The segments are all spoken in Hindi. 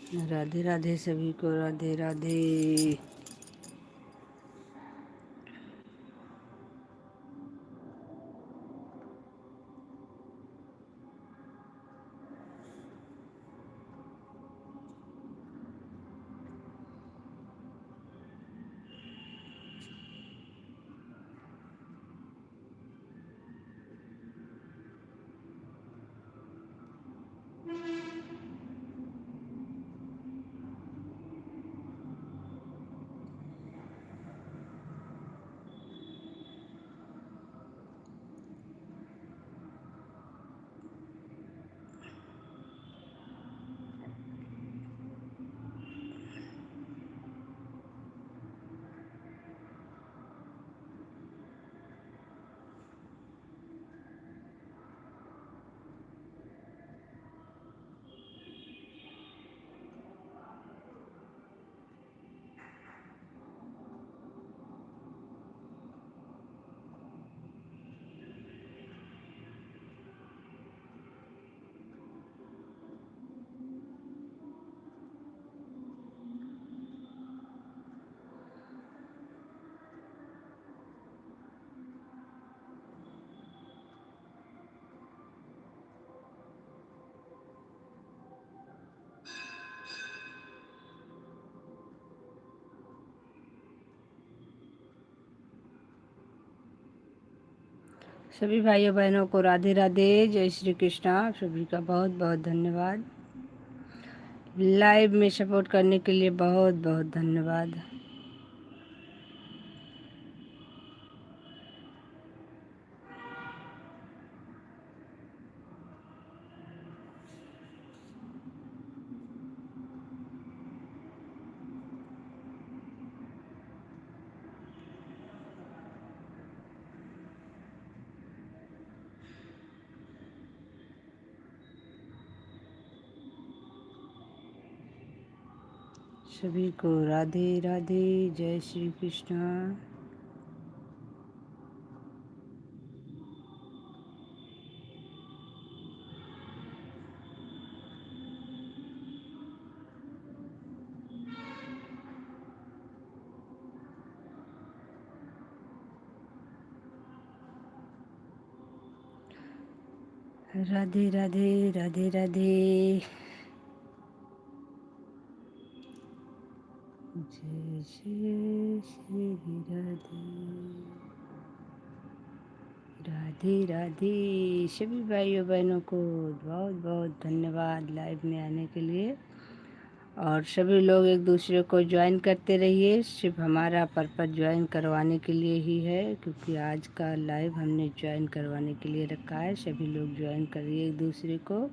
राधे राधे सभी को, राधे राधे। सभी भाइयों बहनों को राधे राधे, जय श्री कृष्णा। सभी का बहुत बहुत धन्यवाद। लाइव में सपोर्ट करने के लिए बहुत बहुत धन्यवाद। सभी को राधे राधे, जय श्री कृष्णा। राधे राधे, राधे राधे, जय जय श्री राधे, राधे राधे। सभी भाइयों बहनों को बहुत बहुत धन्यवाद लाइव में आने के लिए। और सभी लोग एक दूसरे को ज्वाइन करते रहिए। सिर्फ हमारा पर्पज़ ज्वाइन करवाने के लिए ही है, क्योंकि आज का लाइव हमने ज्वाइन करवाने के लिए रखा है। सभी लोग ज्वाइन करिए एक दूसरे को,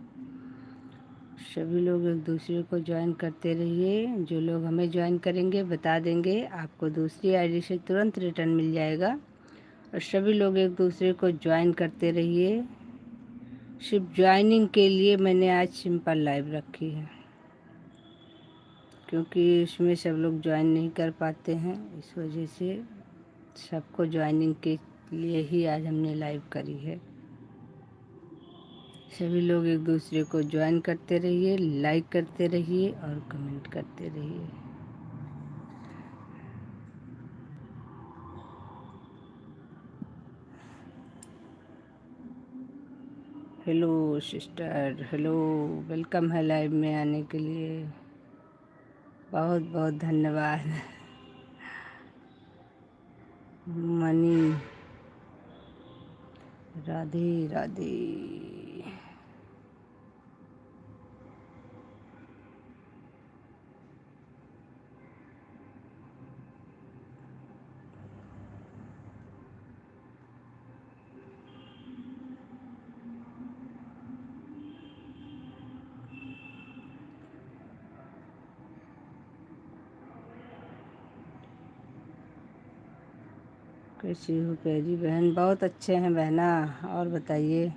सभी लोग एक दूसरे को ज्वाइन करते रहिए। जो लोग हमें ज्वाइन करेंगे बता देंगे, आपको दूसरी आईडी से तुरंत रिटर्न मिल जाएगा। और सभी लोग एक दूसरे को ज्वाइन करते रहिए। सिर्फ ज्वाइनिंग के लिए मैंने आज सिंपल लाइव रखी है, क्योंकि इसमें सब लोग ज्वाइन नहीं कर पाते हैं। इस वजह से सबको ज्वाइनिंग के लिए ही आज हमने लाइव करी है। सभी लोग एक दूसरे को ज्वाइन करते रहिए, लाइक करते रहिए और कमेंट करते रहिए। हेलो सिस्टर, हेलो, वेलकम है लाइव में आने के लिए। बहुत बहुत धन्यवाद। मनी, राधे राधे। कैसी हो प्यारी बहन? बहुत अच्छे हैं बहना। और बताइए,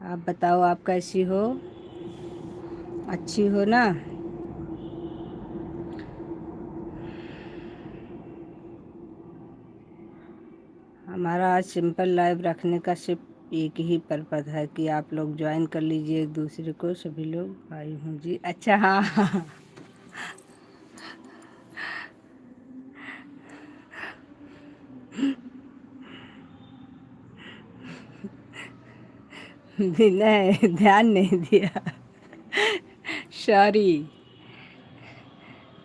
आप बताओ, आप कैसी हो? अच्छी हो ना? हमारा आज सिंपल लाइव रखने का सिर्फ एक ही पर्पज़ है कि आप लोग ज्वाइन कर लीजिए एक दूसरे को, सभी लोग। आई हूँ जी। अच्छा, हाँ हाँ। नहीं, ध्यान नहीं दिया। सॉरी।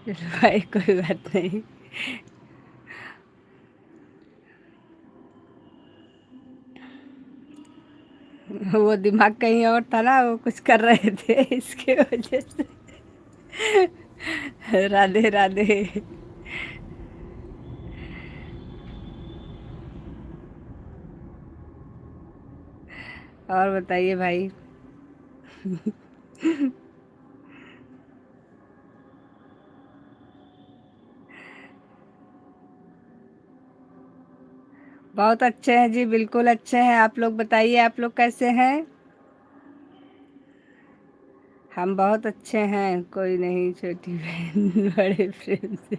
भाई कोई बात नहीं। वो दिमाग कहीं और था ना, वो कुछ कर रहे थे इसके वजह से। राधे राधे। और बताइए भाई। बहुत अच्छे हैं जी, बिल्कुल अच्छे हैं। आप लोग बताइए, आप लोग कैसे हैं? हम बहुत अच्छे हैं, कोई नहीं, छोटी बहन बड़े प्रेम से।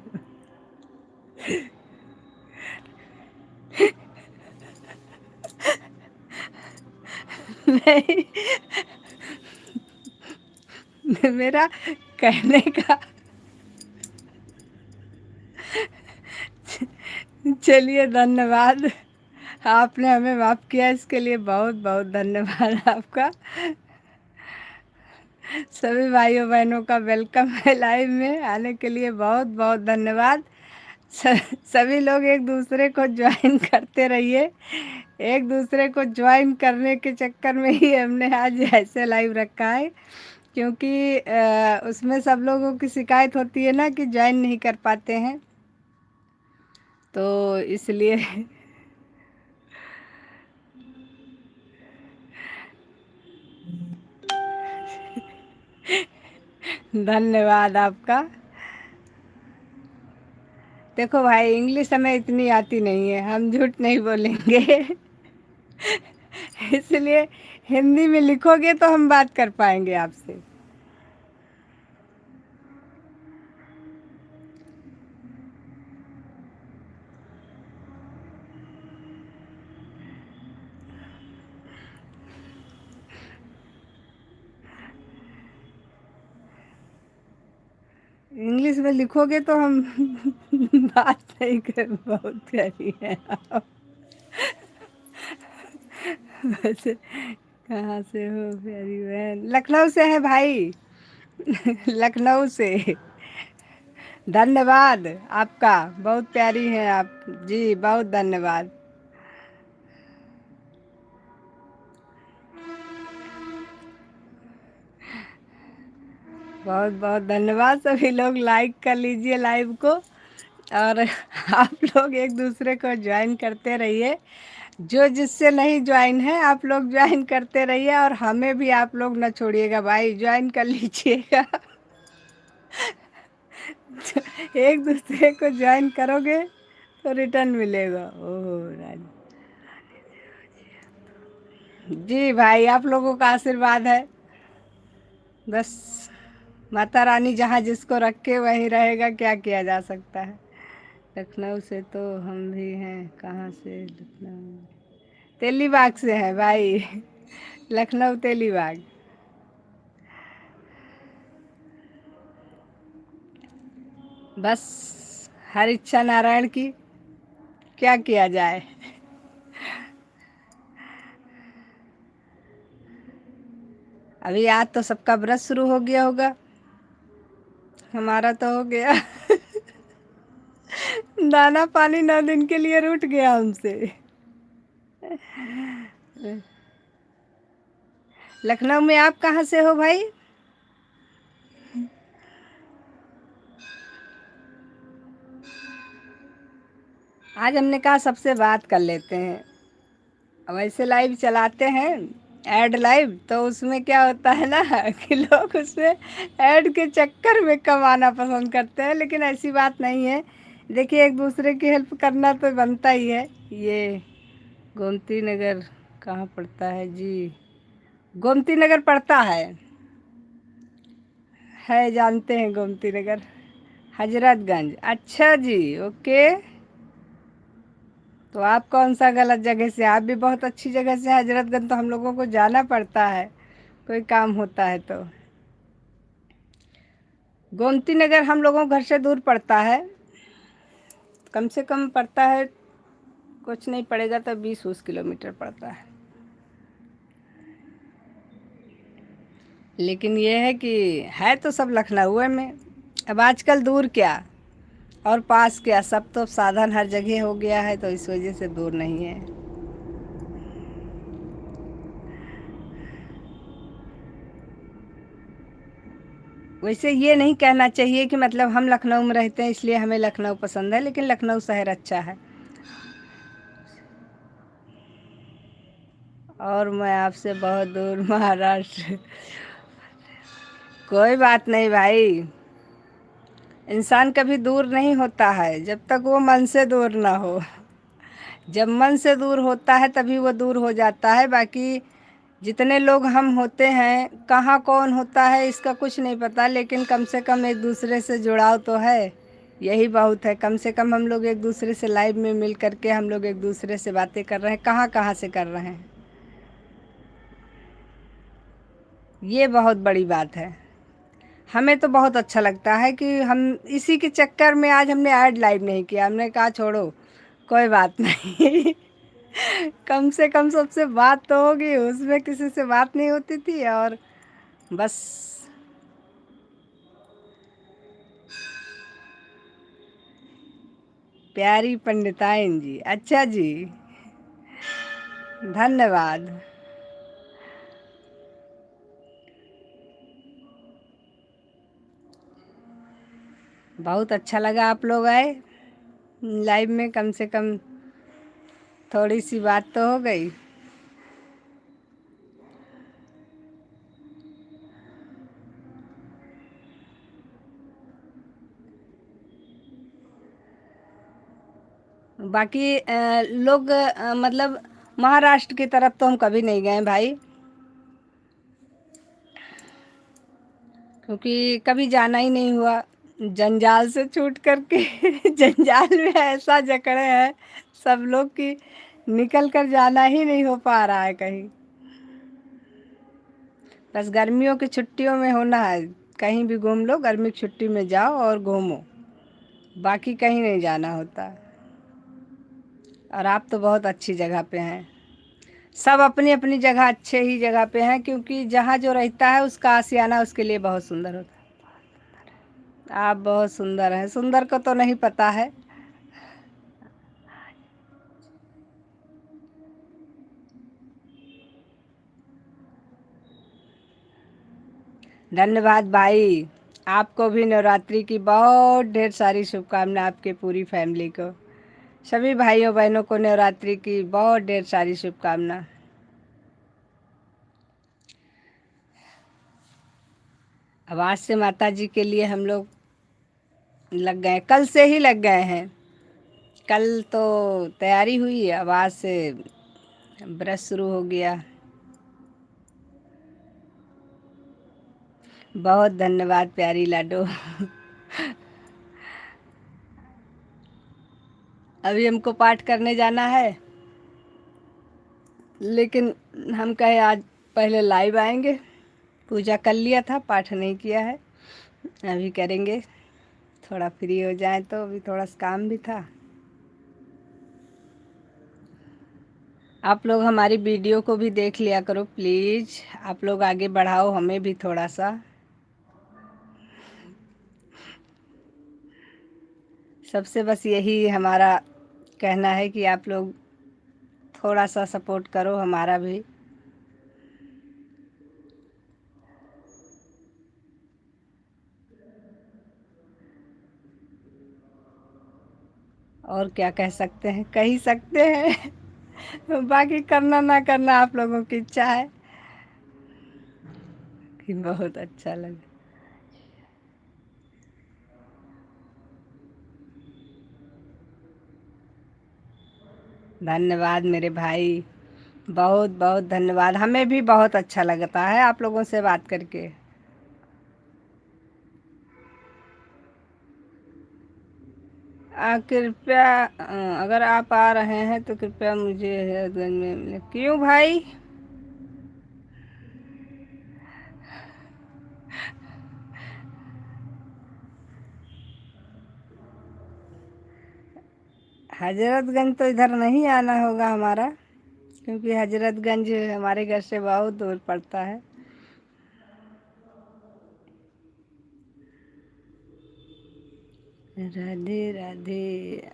नहीं, मेरा कहने का। चलिए, धन्यवाद। आपने हमें माफ़ किया, इसके लिए बहुत बहुत धन्यवाद आपका। सभी भाइयों बहनों का वेलकम है लाइव में आने के लिए, बहुत बहुत धन्यवाद। सभी लोग एक दूसरे को ज्वाइन करते रहिए। एक दूसरे को ज्वाइन करने के चक्कर में ही हमने आज ऐसे लाइव रखा है, क्योंकि उसमें सब लोगों की शिकायत होती है ना कि ज्वाइन नहीं कर पाते हैं, तो इसलिए। धन्यवाद आपका। देखो भाई, इंग्लिश हमें इतनी आती नहीं है, हम झूठ नहीं बोलेंगे। इसलिए हिंदी में लिखोगे तो हम बात कर पाएंगे आपसे। इंग्लिश में लिखोगे तो हम बात नहीं कर, बहुत प्यारी है आप। वैसे कहाँ से हो प्यारी बहन? लखनऊ से है भाई। लखनऊ से। धन्यवाद आपका, बहुत प्यारी हैं आप जी, बहुत धन्यवाद। बहुत बहुत धन्यवाद। सभी लोग लाइक कर लीजिए लाइव को, और आप लोग एक दूसरे को ज्वाइन करते रहिए। जो जिससे नहीं ज्वाइन है, आप लोग ज्वाइन करते रहिए, और हमें भी आप लोग न छोड़िएगा भाई, ज्वाइन कर लीजिएगा। एक दूसरे को ज्वाइन करोगे तो रिटर्न मिलेगा। ओह राज जी भाई, आप लोगों का आशीर्वाद है बस। माता रानी जहाँ जिसको रखे वहीं रहेगा, क्या किया जा सकता है। लखनऊ से तो हम भी हैं। कहाँ से? लखनऊ तेलीबाग से है भाई। लखनऊ तेलीबाग। बस हर इच्छा नारायण की, क्या किया जाए। अभी आज तो सबका व्रत शुरू हो गया होगा, हमारा तो हो गया। दाना पानी 9 दिन के लिए रूठ गया हमसे। लखनऊ में आप कहाँ से हो भाई? आज हमने कहा सबसे बात कर लेते हैं। अब ऐसे लाइव चलाते हैं, ऐड लाइव, तो उसमें क्या होता है ना कि लोग उसमें ऐड के चक्कर में कमाना पसंद करते हैं, लेकिन ऐसी बात नहीं है। देखिए, एक दूसरे की हेल्प करना तो बनता ही है। ये गोमती नगर कहाँ पड़ता है जी? गोमती नगर पड़ता है, जानते हैं गोमती नगर? हजरतगंज। अच्छा जी, ओके। तो आप कौन सा गलत जगह से? आप भी बहुत अच्छी जगह से। हजरतगंज तो हम लोगों को जाना पड़ता है, कोई काम होता है तो। गोमती नगर हम लोगों को घर से दूर पड़ता है, कम से कम पड़ता है, कुछ नहीं पड़ेगा तो 20-20 किलोमीटर पड़ता है। लेकिन ये है कि है तो सब लखनऊ में। अब आजकल दूर क्या और पास क्या, सब तो साधन हर जगह हो गया है, तो इस वजह से दूर नहीं है। वैसे ये नहीं कहना चाहिए कि मतलब हम लखनऊ में रहते हैं इसलिए हमें लखनऊ पसंद है, लेकिन लखनऊ शहर अच्छा है। और मैं आपसे बहुत दूर महाराष्ट्र। कोई बात नहीं भाई, इंसान कभी दूर नहीं होता है जब तक वो मन से दूर ना हो। जब मन से दूर होता है तभी वो दूर हो जाता है। बाकी जितने लोग हम होते हैं, कहाँ कौन होता है इसका कुछ नहीं पता, लेकिन कम से कम एक दूसरे से जुड़ाव तो है, यही बहुत है। कम से कम हम लोग एक दूसरे से लाइव में मिल करके हम लोग एक दूसरे से बातें कर रहे हैं, कहाँ कहाँ से कर रहे हैं, ये बहुत बड़ी बात है। हमें तो बहुत अच्छा लगता है कि हम इसी के चक्कर में आज हमने ऐड लाइव नहीं किया, हमने कहा छोड़ो कोई बात नहीं। कम से कम सबसे बात तो होगी, उसमें किसी से बात नहीं होती थी और बस। प्यारी पंडिताइन जी, अच्छा जी, धन्यवाद। बहुत अच्छा लगा आप लोग आए लाइव में, कम से कम थोड़ी सी बात तो हो गई। बाकी लोग मतलब महाराष्ट्र की तरफ तो हम कभी नहीं गए भाई, क्योंकि कभी जाना ही नहीं हुआ, जंजाल से छूट करके। जंजाल में ऐसा जकड़े हैं सब लोग कि निकल कर जाना ही नहीं हो पा रहा है कहीं। बस गर्मियों की छुट्टियों में होना है, कहीं भी घूम लो, गर्मी की छुट्टी में जाओ और घूमो, बाकी कहीं नहीं जाना होता। और आप तो बहुत अच्छी जगह पे हैं, सब अपनी अपनी जगह अच्छे ही जगह पे हैं, क्योंकि जहाँ जो रहता है उसका आशियाना उसके लिए बहुत सुंदर होता है। आप बहुत सुंदर हैं, सुंदर को तो नहीं पता है। धन्यवाद भाई, आपको भी नवरात्रि की बहुत ढेर सारी शुभकामनाएं, आपके पूरी फैमिली को, सभी भाइयों बहनों को नवरात्रि की बहुत ढेर सारी शुभकामना। अब आज से माता जी के लिए हम लोग लग गए, कल से ही लग गए हैं, कल तो तैयारी हुई, अब आज से व्रत शुरू हो गया। बहुत धन्यवाद प्यारी लाडो। अभी हमको पाठ करने जाना है, लेकिन हम कहे आज पहले लाइव आएंगे। पूजा कर लिया था, पाठ नहीं किया है, अभी करेंगे, थोड़ा फ्री हो जाए तो, अभी थोड़ा सा काम भी था। आप लोग हमारी वीडियो को भी देख लिया करो प्लीज़, आप लोग आगे बढ़ाओ हमें भी थोड़ा सा। सबसे बस यही हमारा कहना है कि आप लोग थोड़ा सा सपोर्ट करो हमारा भी। और क्या कह सकते हैं, कह ही सकते हैं। बाकी करना ना करना आप लोगों की इच्छा है। कि बहुत अच्छा लगा। धन्यवाद मेरे भाई, बहुत बहुत धन्यवाद, हमें भी बहुत अच्छा लगता है आप लोगों से बात करके। कृपया अगर आप आ रहे हैं तो कृपया मुझे हजरतगंज में मिले। क्यों भाई? हजरतगंज तो इधर नहीं आना होगा हमारा, क्योंकि हजरतगंज हमारे घर से बहुत दूर पड़ता है। राधे राधे।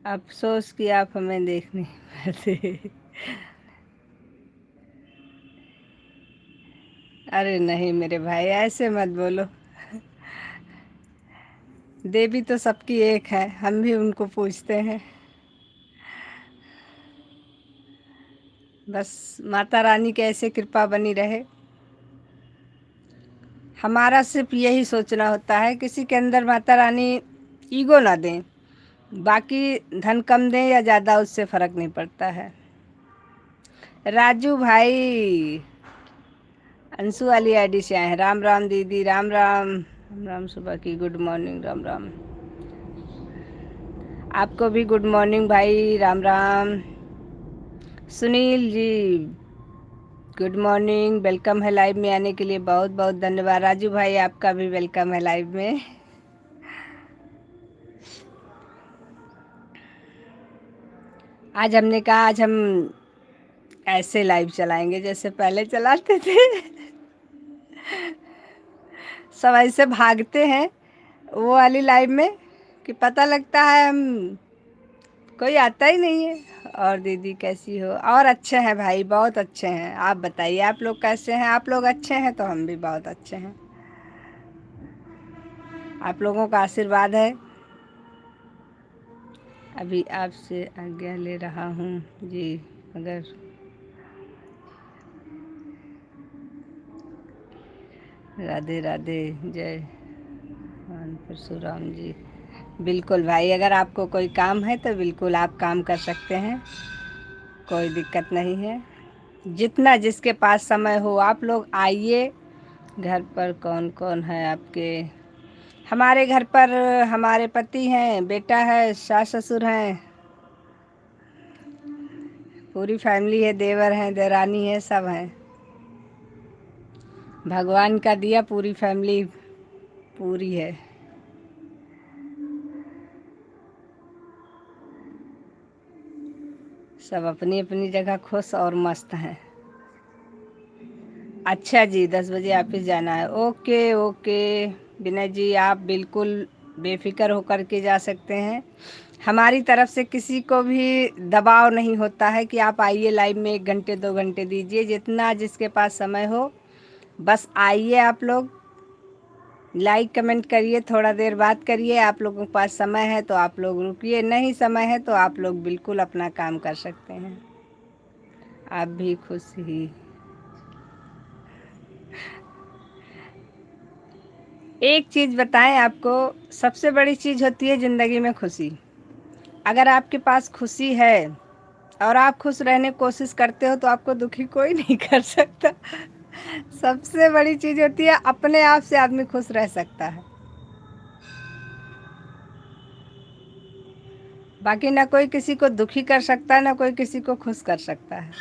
अफसोस कि आप हमें देख नहीं पाते। अरे नहीं मेरे भाई, ऐसे मत बोलो। देवी तो सबकी एक है, हम भी उनको पूजते हैं। बस माता रानी की ऐसे कृपा बनी रहे। हमारा सिर्फ यही सोचना होता है, किसी के अंदर माता रानी ईगो ना दें। बाकी धन कम दें या ज़्यादा, उससे फ़र्क नहीं पड़ता है। राजू भाई अंशु वाली आईडी से आए हैं। राम राम दीदी, राम राम। राम राम, सुबह की गुड मॉर्निंग, राम राम। आपको भी गुड मॉर्निंग भाई, Ram Ram. Sunil ji good morning, welcome है लाइव में आने के लिए, बहुत बहुत धन्यवाद। राजू भाई आपका भी वेलकम है लाइव में। आज हमने कहा आज हम ऐसे लाइव चलाएंगे जैसे पहले चलाते थे। सब ऐसे भागते हैं वो वाली लाइव में कि पता लगता है हम कोई आता ही नहीं है। और दीदी कैसी हो? और अच्छे हैं भाई, बहुत अच्छे हैं। आप बताइए आप लोग कैसे हैं? आप लोग अच्छे हैं तो हम भी बहुत अच्छे हैं। आप लोगों का आशीर्वाद है। अभी आपसे आज्ञा ले रहा हूँ जी। अगर राधे राधे, जय भगवान परशुराम जी। बिल्कुल भाई, अगर आपको कोई काम है तो बिल्कुल आप काम कर सकते हैं, कोई दिक्कत नहीं है। जितना जिसके पास समय हो आप लोग आइए। घर पर कौन कौन है आपके? हमारे घर पर हमारे पति हैं, बेटा है, सास ससुर हैं, पूरी फैमिली है, देवर हैं, देरानी है, सब हैं। भगवान का दिया, पूरी फैमिली पूरी है। सब अपनी अपनी जगह खुश और मस्त हैं। अच्छा जी, 10 बजे ऑफिस जाना है। ओके ओके विनय जी, आप बिल्कुल बेफिक्र होकर के जा सकते हैं। हमारी तरफ से किसी को भी दबाव नहीं होता है कि आप आइए लाइव में 1 घंटे 2 घंटे दीजिए, जितना जिसके पास समय हो बस आइए। आप लोग लाइक कमेंट करिए, थोड़ा देर बात करिए। आप लोगों के पास समय है तो आप लोग रुकिए, नहीं समय है तो आप लोग बिल्कुल अपना काम कर सकते हैं। आप भी खुश ही। एक चीज़ बताएं आपको, सबसे बड़ी चीज़ होती है ज़िंदगी में खुशी। अगर आपके पास खुशी है और आप खुश रहने की कोशिश करते हो तो आपको दुखी कोई नहीं कर सकता। सबसे बड़ी चीज़ होती है अपने आप से आदमी खुश रह सकता है। बाकी ना कोई किसी को दुखी कर सकता है, ना कोई किसी को खुश कर सकता है।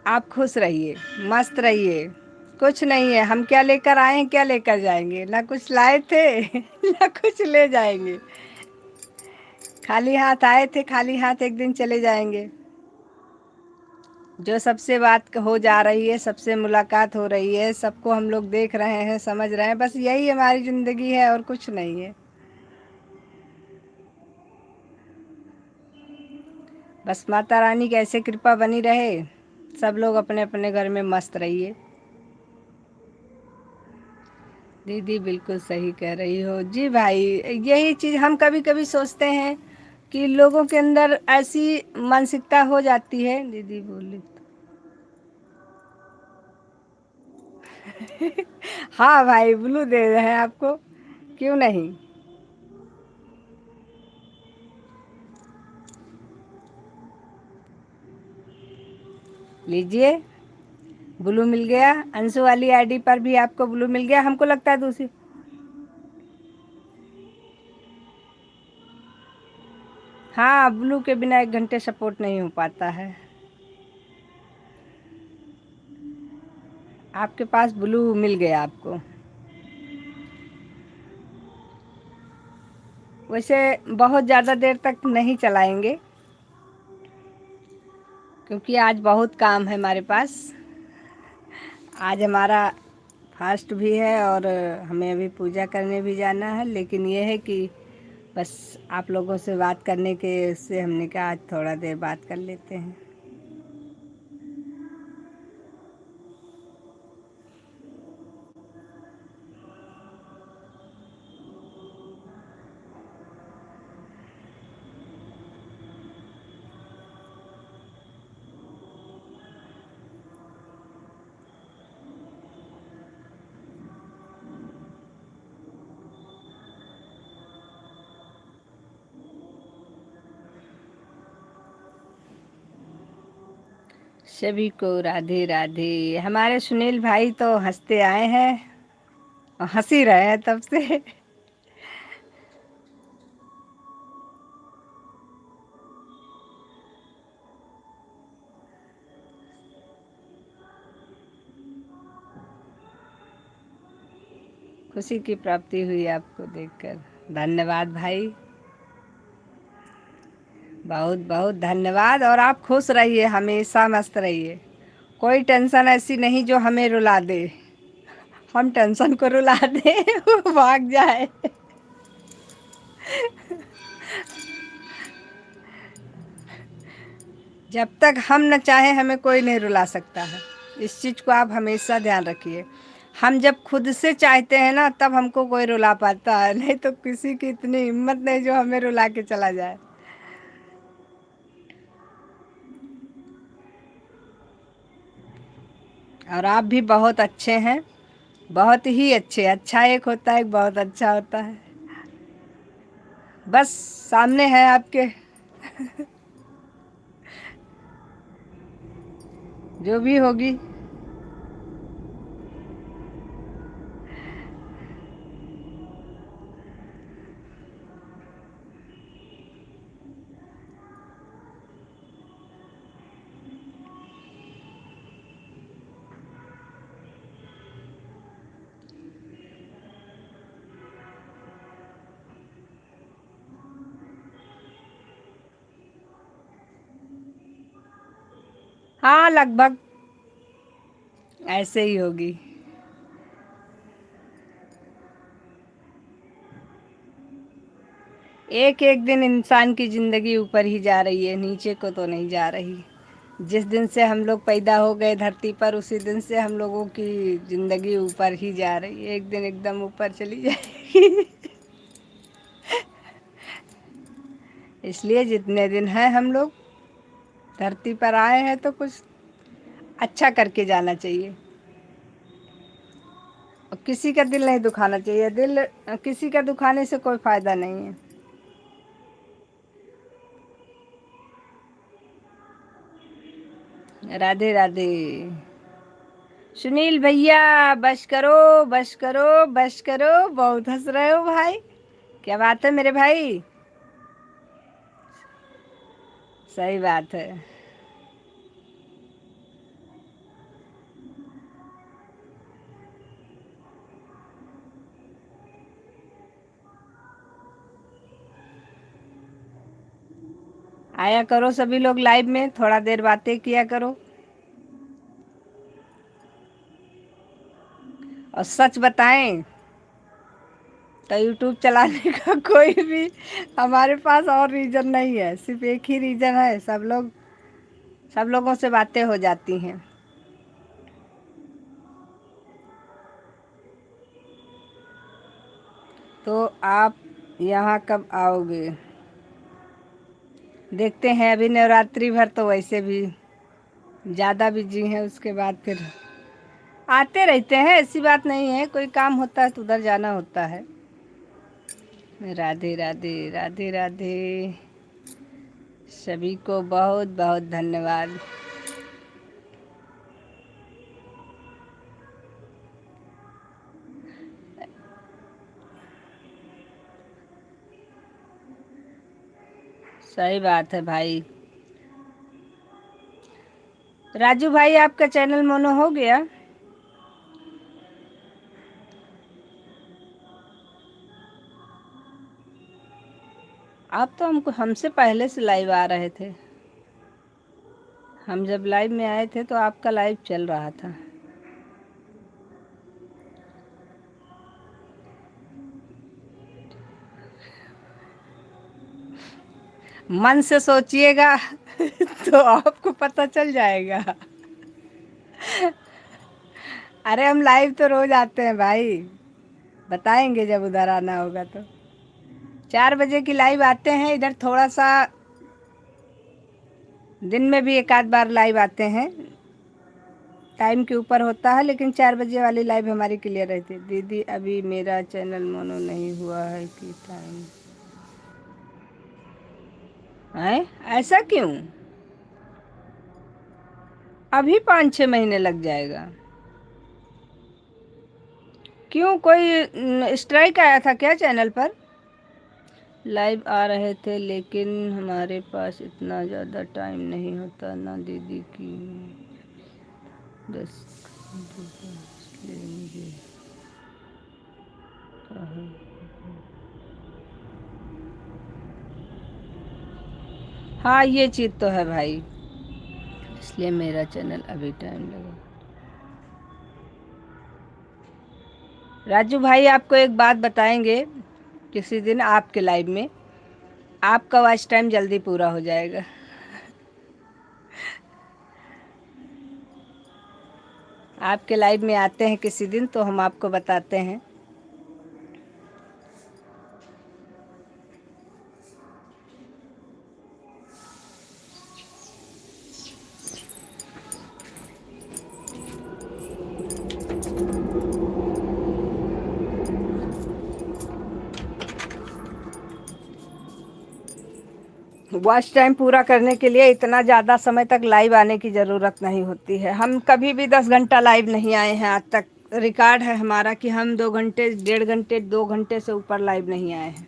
आप खुश रहिए, मस्त रहिए। कुछ नहीं है, हम क्या लेकर आए हैं क्या लेकर जाएंगे? ना कुछ लाए थे ना कुछ ले जाएंगे। खाली हाथ आए थे, खाली हाथ एक दिन चले जाएंगे। जो सबसे बात हो जा रही है, सबसे मुलाकात हो रही है, सबको हम लोग देख रहे हैं, समझ रहे हैं, बस यही हमारी ज़िंदगी है और कुछ नहीं है। बस माता रानी की ऐसे कृपा बनी रहे, सब लोग अपने अपने घर में मस्त रहिए। दीदी बिल्कुल सही कह रही हो जी भाई। यही चीज़ हम कभी कभी सोचते हैं कि लोगों के अंदर ऐसी मानसिकता हो जाती है। दीदी बोली हाँ भाई, ब्लू दे रहे हैं आपको, क्यों नहीं। लीजिए, ब्लू मिल गया। अंशु वाली आईडी पर भी आपको ब्लू मिल गया, हमको लगता है दूसरी। हाँ, ब्लू के बिना 1 घंटे सपोर्ट नहीं हो पाता है। आपके पास ब्लू मिल गया आपको। वैसे बहुत ज़्यादा देर तक नहीं चलाएंगे, क्योंकि आज बहुत काम है हमारे पास। आज हमारा फास्ट भी है और हमें अभी पूजा करने भी जाना है, लेकिन ये है कि बस आप लोगों से बात करने के उससे हमने कहा आज थोड़ा देर बात कर लेते हैं। सभी को राधे राधे। हमारे सुनील भाई तो हंसते आए हैं और हंस ही रहे हैं तब से। खुशी की प्राप्ति हुई आपको देखकर। धन्यवाद भाई, बहुत बहुत धन्यवाद। और आप खुश रहिए, हमेशा मस्त रहिए। कोई टेंशन ऐसी नहीं जो हमें रुला दे। हम टेंशन को रुला दे वो भाग जाए। जब तक हम न चाहे हमें कोई नहीं रुला सकता है। इस चीज़ को आप हमेशा ध्यान रखिए। हम जब खुद से चाहते हैं ना, तब हमको कोई रुला पाता है, नहीं तो किसी की इतनी हिम्मत नहीं जो हमें रुला के चला जाए। और आप भी बहुत अच्छे हैं, बहुत ही अच्छे। अच्छा एक होता है, एक बहुत अच्छा होता है। बस सामने है आपके। जो भी होगी। हाँ, लगभग ऐसे ही होगी। एक एक दिन इंसान की ज़िंदगी ऊपर ही जा रही है, नीचे को तो नहीं जा रही। जिस दिन से हम लोग पैदा हो गए धरती पर, उसी दिन से हम लोगों की ज़िंदगी ऊपर ही जा रही है, एक दिन एकदम ऊपर चली जाएगी। इसलिए जितने दिन हैं हम लोग धरती पर आए हैं, तो कुछ अच्छा करके जाना चाहिए। और किसी का दिल नहीं दुखाना चाहिए। दिल किसी का दुखाने से कोई फ़ायदा नहीं है। राधे राधे। सुनील भैया, बस करो बस करो बस करो, बहुत हंस रहे हो भाई। क्या बात है मेरे भाई। सही बात है। आया करो सभी लोग लाइव में, थोड़ा देर बातें किया करो। और सच बताएं तो यूट्यूब चलाने का कोई भी हमारे पास और रीज़न नहीं है, सिर्फ एक ही रीज़न है। सब लोगों से बातें हो जाती हैं। तो आप यहाँ कब आओगे? देखते हैं, अभी नवरात्रि भर तो वैसे भी ज़्यादा बिजी हैं, उसके बाद फिर आते रहते हैं। ऐसी बात नहीं है, कोई काम होता है तो उधर जाना होता है। राधे राधे राधे राधे। सभी को बहुत बहुत धन्यवाद। सही बात है भाई। राजू भाई आपका चैनल मोनो हो गया? आप तो हमसे पहले से लाइव आ रहे थे। हम जब लाइव में आए थे तो आपका लाइव चल रहा था। मन से सोचिएगा तो आपको पता चल जाएगा। अरे हम लाइव तो रोज आते हैं भाई, बताएंगे जब उधर आना होगा तो। 4 बजे की लाइव आते हैं इधर, थोड़ा सा दिन में भी एक आध बार लाइव आते हैं, टाइम के ऊपर होता है, लेकिन 4 बजे वाली लाइव हमारी क्लियर रहती है। दीदी अभी मेरा चैनल मोनो नहीं हुआ है कि टाइम है, ऐसा क्यों? अभी 5-6 महीने लग जाएगा। क्यों, कोई स्ट्राइक आया था क्या चैनल पर? लाइव आ रहे थे लेकिन हमारे पास इतना ज़्यादा टाइम नहीं होता ना दीदी की 10 इसलिए मुझे हाँ ये चीज़ तो है भाई, इसलिए मेरा चैनल अभी टाइम लगा। राजू भाई आपको एक बात बताएंगे, किसी दिन आपके लाइव में आपका वॉच टाइम जल्दी पूरा हो जाएगा। आपके लाइव में आते हैं किसी दिन तो हम आपको बताते हैं। वॉच टाइम पूरा करने के लिए इतना ज़्यादा समय तक लाइव आने की ज़रूरत नहीं होती है। हम कभी भी 10 घंटा लाइव नहीं आए हैं आज तक। रिकॉर्ड है हमारा कि हम 2 घंटे, 1.5 घंटे, 2 घंटे से ऊपर लाइव नहीं आए हैं।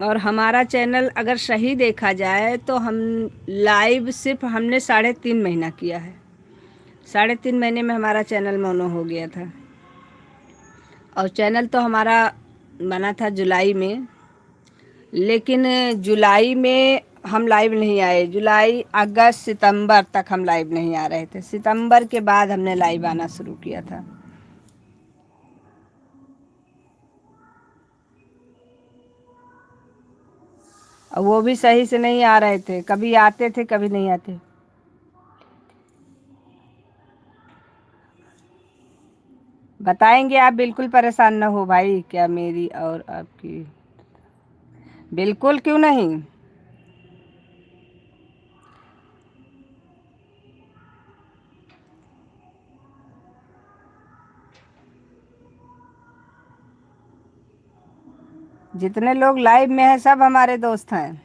और हमारा चैनल अगर सही देखा जाए तो हम लाइव सिर्फ हमने 3.5 महीना किया है। 3.5 महीने में हमारा चैनल मोनो हो गया था। और चैनल तो हमारा बना था जुलाई में, लेकिन जुलाई में हम लाइव नहीं आए। जुलाई, अगस्त, सितंबर तक हम लाइव नहीं आ रहे थे। सितंबर के बाद हमने लाइव आना शुरू किया था। और वो भी सही से नहीं आ रहे थे, कभी आते थे कभी नहीं आते। बताएंगे, आप बिल्कुल परेशान ना हो भाई। क्या मेरी और आपकी? बिल्कुल, क्यों नहीं। जितने लोग लाइव में हैं सब हमारे दोस्त हैं।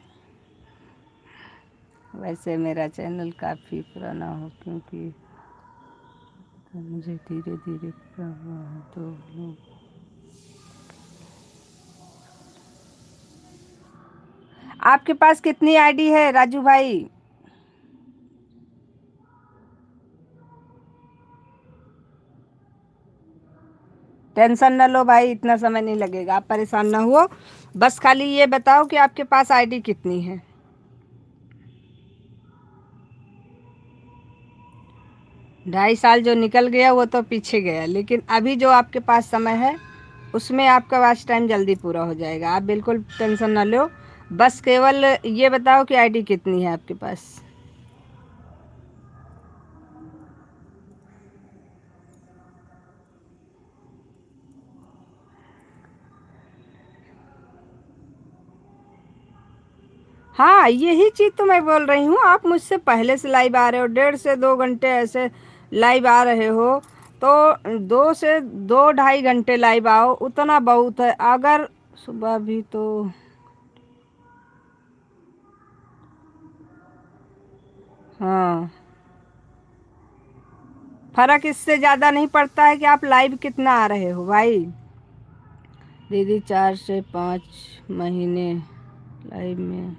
वैसे मेरा चैनल काफ़ी पुराना हो, क्योंकि तो मुझे धीरे धीरे पूरा हुआ है तो लोग। आपके पास कितनी आईडी है राजू भाई? टेंशन न लो भाई, इतना समय नहीं लगेगा, आप परेशान ना हुओ। बस खाली ये बताओ कि आपके पास आईडी कितनी है। 2.5 साल जो निकल गया वो तो पीछे गया, लेकिन अभी जो आपके पास समय है उसमें आपका वॉच टाइम जल्दी पूरा हो जाएगा। आप बिल्कुल टेंशन ना लो। बस केवल ये बताओ कि आईडी कितनी है आपके पास। हाँ यही चीज़ तो मैं बोल रही हूँ, आप मुझसे पहले से लाइव आ रहे हो, 1.5 से 2 घंटे ऐसे लाइव आ रहे हो, तो 2 से 2 ढाई घंटे लाइव आओ, उतना बहुत है। अगर सुबह भी तो हाँ, फर्क इससे ज़्यादा नहीं पड़ता है कि आप लाइव कितना आ रहे हो भाई। दीदी 4 से 5 महीने लाइव में।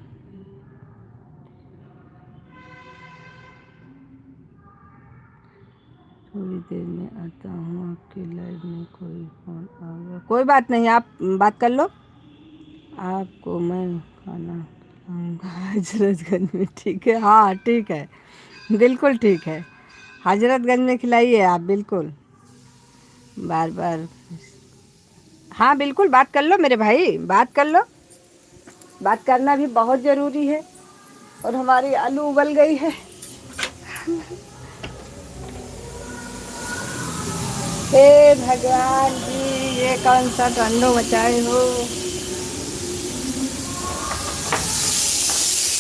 थोड़ी देर में आता हूँ आपके लाइव में, कोई फोन आ गया। कोई बात नहीं, आप बात कर लो। आपको मैं खाना खिलाऊंगा हजरतगंज में, ठीक है? हाँ ठीक है, बिल्कुल ठीक है। हजरतगंज में खिलाइए आप, बिल्कुल। बार बार हाँ बिल्कुल, बात कर लो मेरे भाई, बात कर लो। बात करना भी बहुत ज़रूरी है। और हमारी आलू उबल गई है। हे भगवान जी, ये कौन सा ठंडो मचाए हो।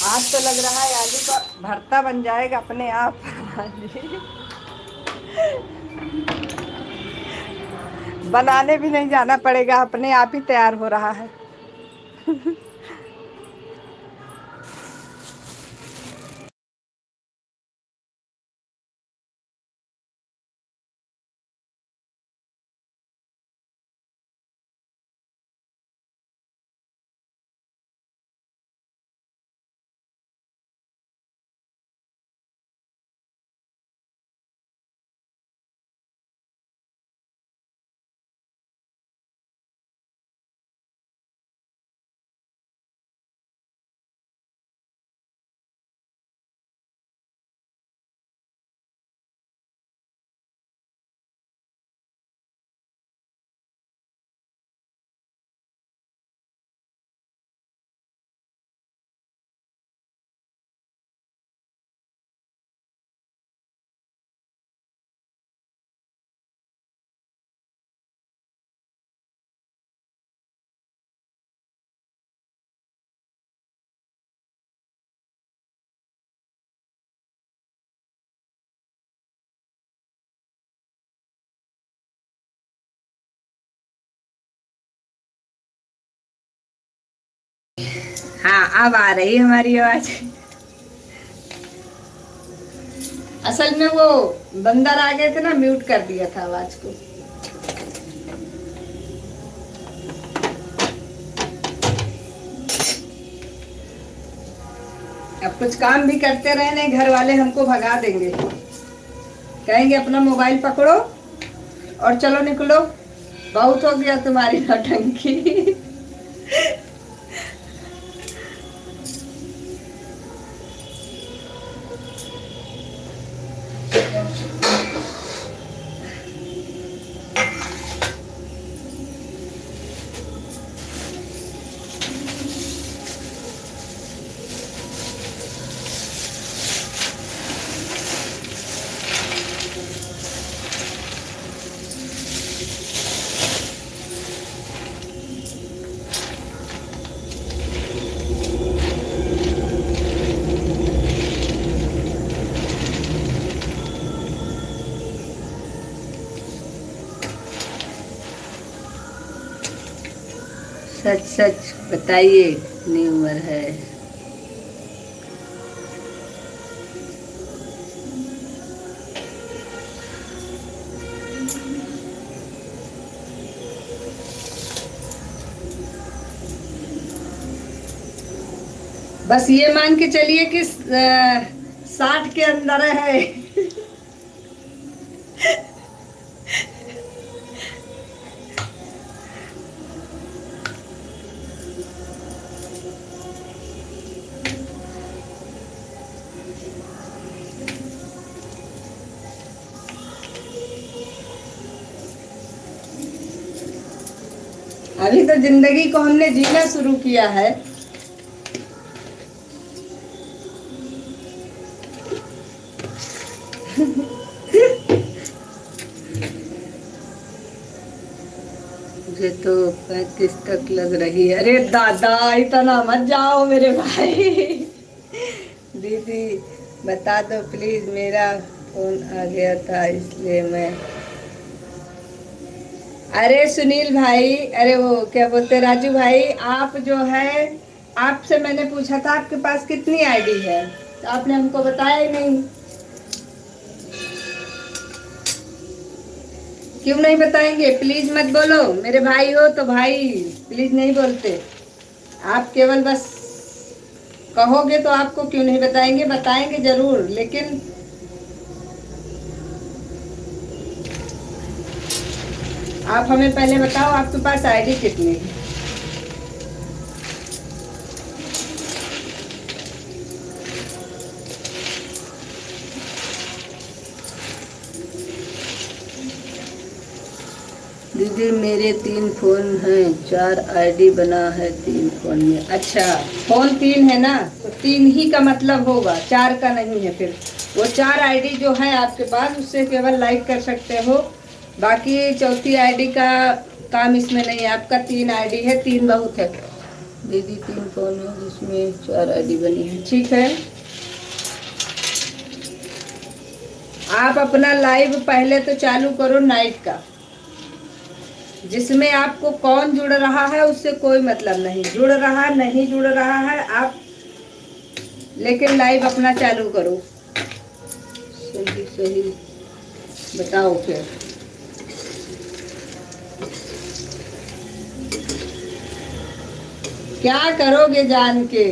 आज तो लग रहा है आलू का भरता बन जाएगा अपने आप। बनाने भी नहीं जाना पड़ेगा, अपने आप ही तैयार हो रहा है। हाँ, अब आ रही हमारी आवाज। असल में वो बंदर आ गए थे ना, म्यूट कर दिया था आवाज को। अब कुछ काम भी करते रहे नहीं, घर वाले हमको भगा देंगे। कहेंगे अपना मोबाइल पकड़ो और चलो निकलो, बहुत हो गया तुम्हारी नौटंकी। सच सच बताइए, कितनी उम्र है? बस ये मान के चलिए कि 60 के अंदर है। अभी तो जिंदगी को हमने जीना शुरू किया है। मुझे तो 35 तक लग रही है। अरे दादा, इतना मत जाओ मेरे भाई। दीदी बता दो प्लीज, मेरा फोन आ गया था इसलिए मैं। अरे सुनील भाई, अरे वो क्या बोलते, राजू भाई, आप जो है, आपसे मैंने पूछा था आपके पास कितनी आईडी है, तो आपने हमको बताया ही नहीं। क्यों नहीं बताएंगे? प्लीज मत बोलो, मेरे भाई हो तो भाई, प्लीज नहीं बोलते। आप केवल बस कहोगे तो आपको क्यों नहीं बताएंगे, बताएंगे जरूर, लेकिन आप हमें पहले बताओ आपके पास आईडी कितनी है। दीदी मेरे 3 फोन हैं, 4 आईडी बना है 3 फोन में। अच्छा, फोन 3 है ना, तो 3 ही का मतलब होगा, 4 का नहीं है। फिर वो 4 आईडी जो है आपके पास, उससे केवल लाइक कर सकते हो, बाकी चौथी आईडी का काम इसमें नहीं है। आपका 3 आईडी है, 3 बहुत है। दीदी 3 फोन है जिसमें 4 आईडी बनी है। ठीक है, आप अपना लाइव पहले तो चालू करो नाइट का, जिसमें आपको कौन जुड़ रहा है उससे कोई मतलब नहीं, जुड़ रहा नहीं जुड़ रहा है आप, लेकिन लाइव अपना चालू करो। सही सही बताओ फिर क्या करोगे जान के।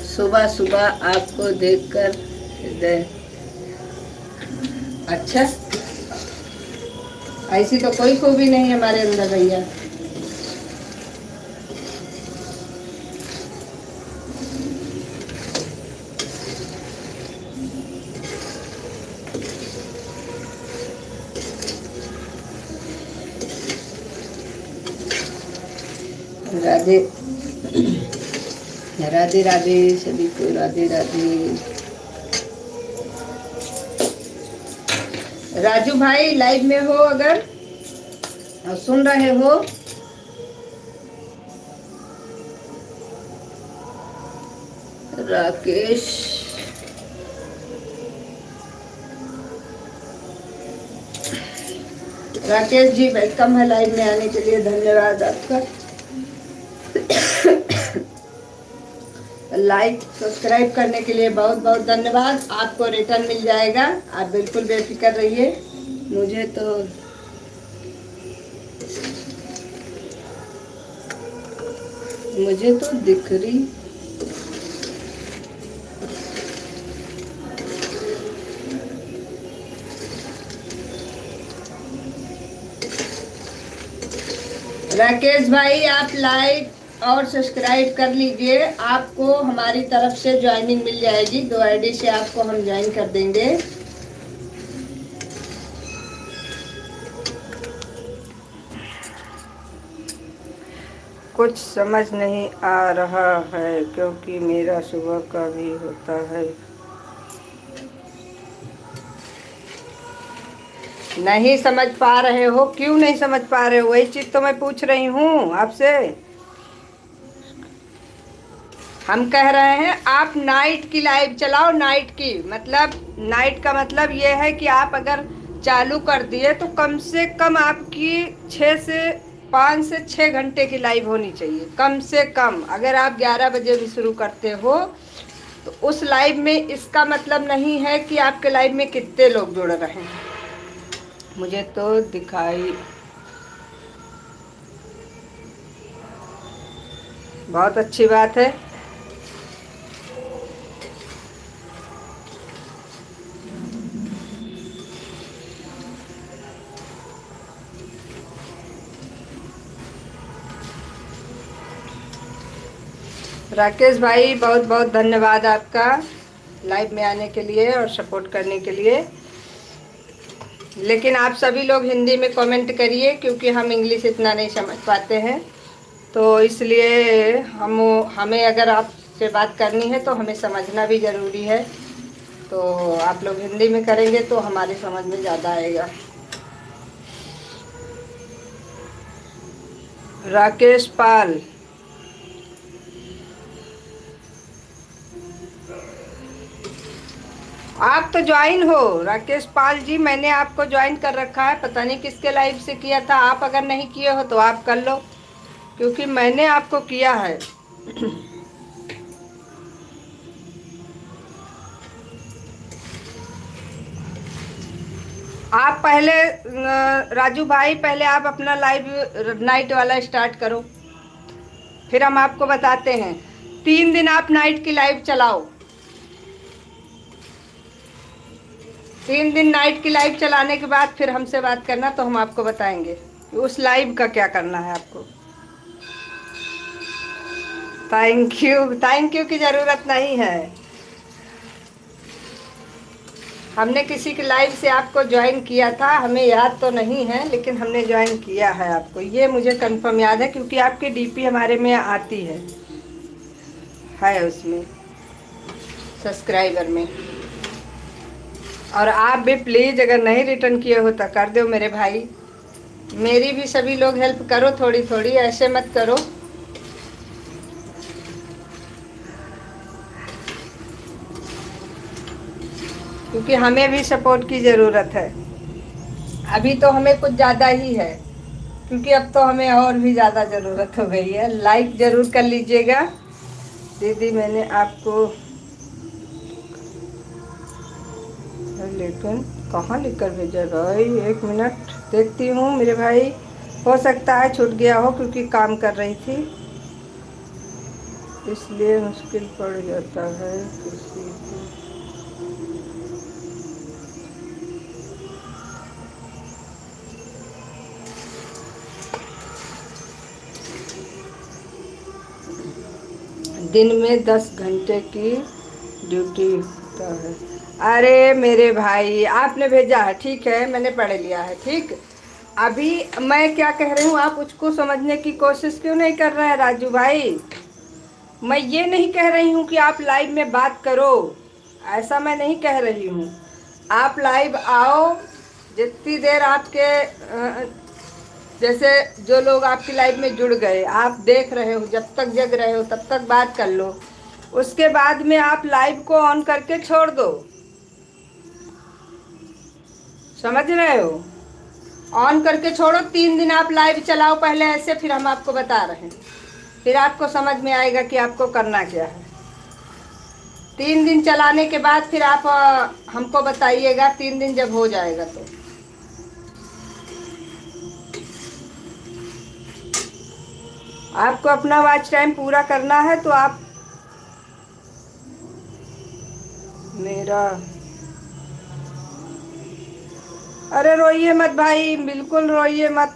सुबह सुबह आपको देखकर हृदय, अच्छा, ऐसी तो कोई खूबी नहीं है हमारे अंदर भैया। राधे राधे राधे सभी को, राधे राधे। राजू भाई लाइव में हो अगर और सुन रहे हो, राकेश राकेश जी वेलकम है लाइव में आने के लिए, धन्यवाद आपका। लाइक सब्सक्राइब करने के लिए बहुत बहुत धन्यवाद, आपको रिटर्न मिल जाएगा, आप बिल्कुल बेफिक्र रहिए। मुझे तो दिख रही। राकेश भाई आप लाइक और सब्सक्राइब कर लीजिए, आपको हमारी तरफ से ज्वाइनिंग मिल जाएगी, 2 आईडी से आपको हम ज्वाइन कर देंगे। कुछ समझ नहीं आ रहा है क्योंकि मेरा सुबह का भी होता है। नहीं समझ पा रहे हो? क्यों नहीं समझ पा रहे हो? वही चीज तो मैं पूछ रही हूँ आपसे। हम कह रहे हैं आप नाइट की लाइव चलाओ, नाइट की मतलब, नाइट का मतलब ये है कि आप अगर चालू कर दिए तो कम से कम आपकी 5 से 6 घंटे की लाइव होनी चाहिए, कम से कम। अगर आप 11 बजे भी शुरू करते हो तो उस लाइव में इसका मतलब नहीं है कि आपके लाइव में कितने लोग जुड़ रहे हैं। मुझे तो दिखाई, बहुत अच्छी बात है। राकेश भाई बहुत बहुत धन्यवाद आपका लाइव में आने के लिए और सपोर्ट करने के लिए। लेकिन आप सभी लोग हिंदी में कमेंट करिए क्योंकि हम इंग्लिश इतना नहीं समझ पाते हैं, तो इसलिए हमें अगर आपसे बात करनी है तो हमें समझना भी ज़रूरी है। तो आप लोग हिंदी में करेंगे तो हमारे समझ में ज़्यादा आएगा। राकेश पाल, आप तो ज्वाइन हो राकेश पाल जी, मैंने आपको ज्वाइन कर रखा है, पता नहीं किसके लाइव से किया था। आप अगर नहीं किए हो तो आप कर लो क्योंकि मैंने आपको किया है। आप पहले राजू भाई पहले आप अपना लाइव नाइट वाला स्टार्ट करो, फिर हम आपको बताते हैं। 3 दिन आप नाइट की लाइव चलाओ, 3 दिन नाइट की लाइव चलाने के बाद फिर हमसे बात करना, तो हम आपको बताएंगे कि उस लाइव का क्या करना है आपको। थैंक यू की ज़रूरत नहीं है। हमने किसी के लाइव से आपको ज्वाइन किया था, हमें याद तो नहीं है लेकिन हमने ज्वाइन किया है आपको, ये मुझे कंफर्म याद है क्योंकि आपकी डीपी हमारे में आती है उसमें सब्सक्राइबर में। और आप भी प्लीज़ अगर नहीं रिटर्न किए हो तो कर दो मेरे भाई, मेरी भी सभी लोग हेल्प करो थोड़ी थोड़ी, ऐसे मत करो। क्योंकि हमें भी सपोर्ट की ज़रूरत है। अभी तो हमें कुछ ज़्यादा ही है क्योंकि अब तो हमें और भी ज़्यादा ज़रूरत हो गई है। लाइक ज़रूर कर लीजिएगा। दीदी मैंने आपको, लेकिन कहाँ लिख कर भेजा भाई, 1 मिनट देखती हूँ मेरे भाई, हो सकता है छूट गया हो क्योंकि काम कर रही थी इसलिए मुश्किल पड़ जाता है किसी को। दिन में 10 घंटे की ड्यूटी होता है। अरे मेरे भाई आपने भेजा है, ठीक है मैंने पढ़ लिया है। ठीक, अभी मैं क्या कह रही हूँ आप उसको समझने की कोशिश क्यों नहीं कर रहे हैं राजू भाई। मैं ये नहीं कह रही हूँ कि आप लाइव में बात करो, ऐसा मैं नहीं कह रही हूँ। आप लाइव आओ, जितनी देर आपके जैसे जो लोग आपकी लाइफ में जुड़ गए, आप देख रहे हो, जब तक जग रहे हो तब तक बात कर लो, उसके बाद में आप लाइव को ऑन करके छोड़ दो। समझ रहे हो, ऑन करके छोड़ो। 3 दिन आप लाइव चलाओ पहले ऐसे, फिर हम आपको बता रहे हैं, फिर आपको समझ में आएगा कि आपको करना क्या है। 3 दिन चलाने के बाद फिर आप हमको बताइएगा, 3 दिन जब हो जाएगा तो। आपको अपना वॉच टाइम पूरा करना है तो आप मेरा, अरे रोइए मत भाई, बिल्कुल रोइए मत,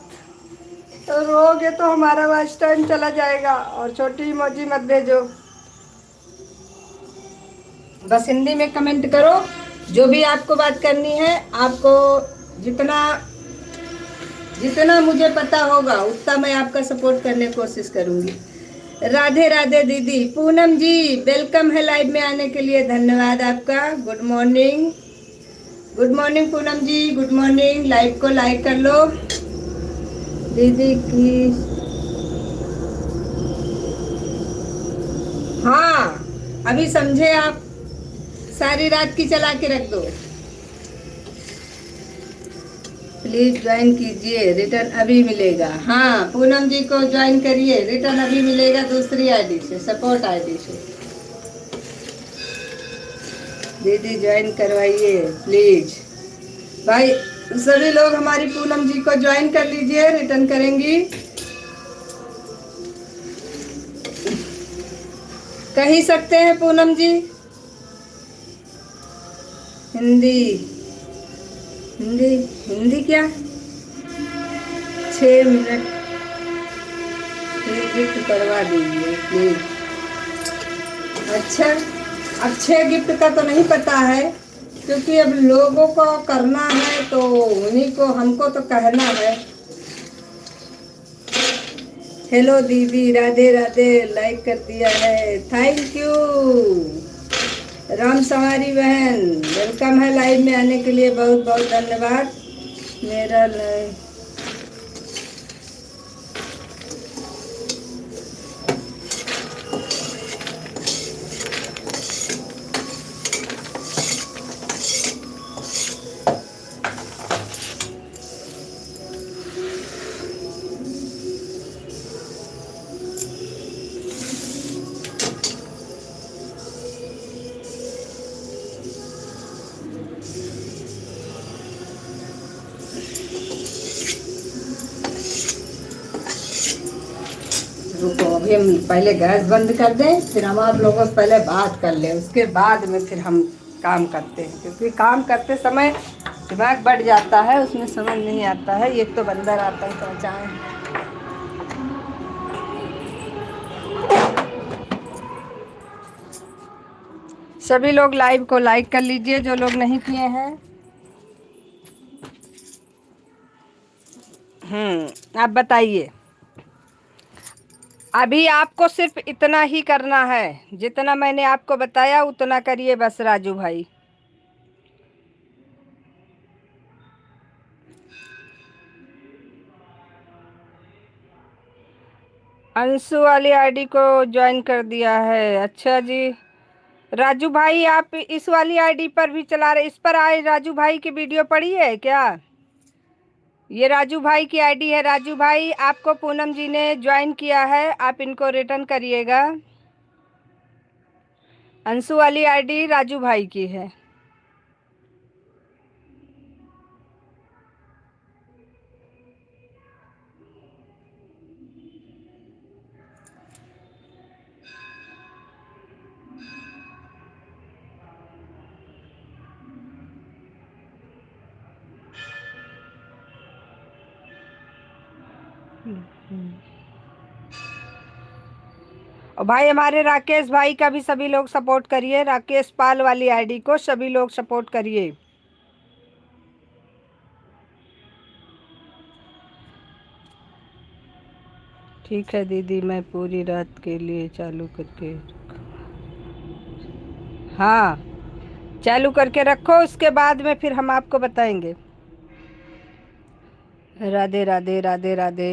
तो रोगे तो हमारा वॉच टाइम चला जाएगा। और छोटी इमोजी मत भेजो, बस हिंदी में कमेंट करो जो भी आपको बात करनी है। आपको जितना जितना मुझे पता होगा उतना मैं आपका सपोर्ट करने की कोशिश करूंगी। राधे राधे दीदी। पूनम जी वेलकम है लाइव में आने के लिए, धन्यवाद आपका। Good morning, good morning Poonam ji, good morning. Live को लाइक कर लो दीदी की। हाँ अभी समझे आप, सारी रात की चला के रख दो। प्लीज ज्वाइन कीजिए, रिटर्न अभी मिलेगा। हाँ पूनम जी को ज्वाइन करिए, रिटर्न अभी मिलेगा दूसरी आईडी से, सपोर्ट आईडी से। दीदी ज्वाइन करवाइए प्लीज भाई। सभी लोग हमारी पूनम जी को ज्वाइन कर लीजिए, रिटर्न करेंगी। कह ही सकते हैं पूनम जी। हिंदी हिंदी हिंदी क्या, 6 मिनट एडिट करवा दीजिए प्लीज। अच्छा, अच्छे गिफ्ट का तो नहीं पता है, क्योंकि अब लोगों को करना है तो उन्हीं को, हमको तो कहना है। हेलो दीदी, राधे राधे, लाइक कर दिया है, थैंक यू। राम सवारी बहन, वेलकम है लाइव में आने के लिए, बहुत बहुत धन्यवाद। मेरा लाइव रुको, अभी हम पहले गैस बंद कर दें, फिर हम आप लोगों से पहले बात कर लें, उसके बाद में फिर हम काम करते हैं, क्योंकि काम करते समय दिमाग बढ़ जाता है, उसमें समझ नहीं आता है। ये तो बंदर आता है पहुँचाएँ। सभी लोग लाइव को लाइक कर लीजिए जो लोग नहीं किए हैं। आप बताइए। अभी आपको सिर्फ इतना ही करना है, जितना मैंने आपको बताया उतना करिए बस राजू भाई। अंशु वाली आईडी को ज्वाइन कर दिया है, अच्छा जी। राजू भाई आप इस वाली आईडी पर भी चला रहे, इस पर आए राजू भाई की वीडियो पड़ी है क्या? ये राजू भाई की आईडी है। राजू भाई आपको पूनम जी ने ज्वाइन किया है, आप इनको रिटर्न करिएगा। अंशु वाली आईडी राजू भाई की है। और भाई हमारे राकेश भाई का भी सभी लोग सपोर्ट करिए, राकेश पाल वाली आईडी को सभी लोग सपोर्ट करिए। ठीक है दीदी, मैं पूरी रात के लिए चालू करके, हाँ चालू करके रखो, उसके बाद में फिर हम आपको बताएंगे। राधे राधे राधे राधे।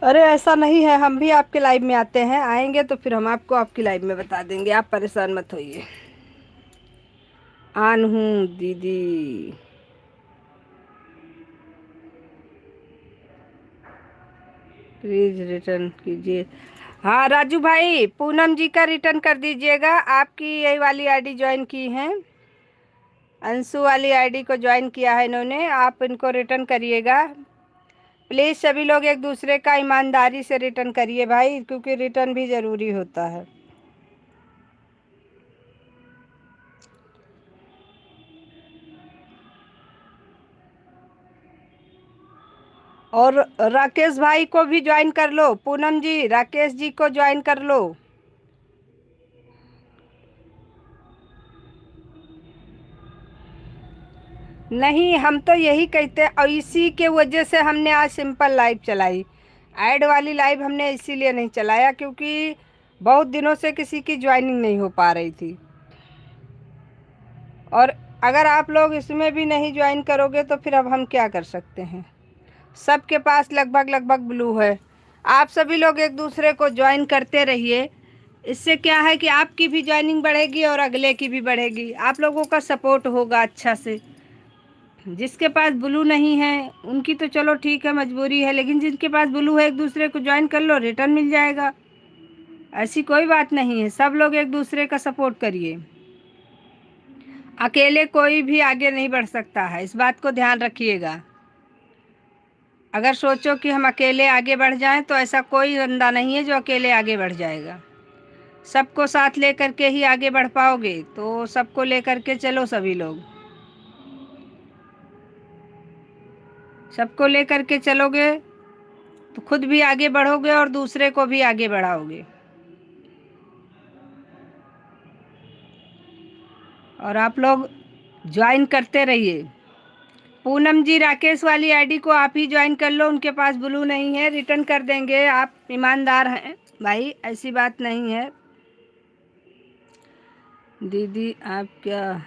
अरे ऐसा नहीं है, हम भी आपके लाइव में आते हैं, आएंगे तो फिर हम आपको आपकी लाइव में बता देंगे, आप परेशान मत होइए। आन हूँ दीदी। प्लीज रिटर्न कीजिए। हाँ राजू भाई, पूनम जी का रिटर्न कर दीजिएगा, आपकी यही वाली आईडी ज्वाइन की है, अंशु वाली आईडी को ज्वाइन किया है इन्होंने, आप इनको रिटर्न करिएगा। प्लीज़ सभी लोग एक दूसरे का ईमानदारी से रिटर्न करिए भाई, क्योंकि रिटर्न भी ज़रूरी होता है। और राकेश भाई को भी ज्वाइन कर लो, पूनम जी राकेश जी को ज्वाइन कर लो। नहीं, हम तो यही कहते हैं, और इसी के वजह से हमने आज सिंपल लाइव चलाई। ऐड वाली लाइव हमने इसीलिए नहीं चलाया क्योंकि बहुत दिनों से किसी की ज्वाइनिंग नहीं हो पा रही थी, और अगर आप लोग इसमें भी नहीं ज्वाइन करोगे तो फिर अब हम क्या कर सकते हैं। सबके पास लगभग लगभग ब्लू है। आप सभी लोग एक दूसरे को ज्वाइन करते रहिए, इससे क्या है कि आपकी भी ज्वाइनिंग बढ़ेगी और अगले की भी बढ़ेगी, आप लोगों का सपोर्ट होगा अच्छा से। जिसके पास ब्लू नहीं है उनकी तो चलो ठीक है, मजबूरी है, लेकिन जिनके पास ब्लू है एक दूसरे को ज्वाइन कर लो, रिटर्न मिल जाएगा। ऐसी कोई बात नहीं है, सब लोग एक दूसरे का सपोर्ट करिए। अकेले कोई भी आगे नहीं बढ़ सकता है, इस बात को ध्यान रखिएगा। अगर सोचो कि हम अकेले आगे बढ़ जाएं तो ऐसा कोई बंदा नहीं है जो अकेले आगे बढ़ जाएगा। सबको साथ लेकर के ही आगे बढ़ पाओगे, तो सबको लेकर के चलो सभी लोग। सबको लेकर के चलोगे तो खुद भी आगे बढ़ोगे और दूसरे को भी आगे बढ़ाओगे। और आप लोग ज्वाइन करते रहिए। पूनम जी, राकेश वाली आईडी को आप ही ज्वाइन कर लो, उनके पास ब्लू नहीं है, रिटर्न कर देंगे। आप ईमानदार हैं भाई, ऐसी बात नहीं है। दीदी आप क्या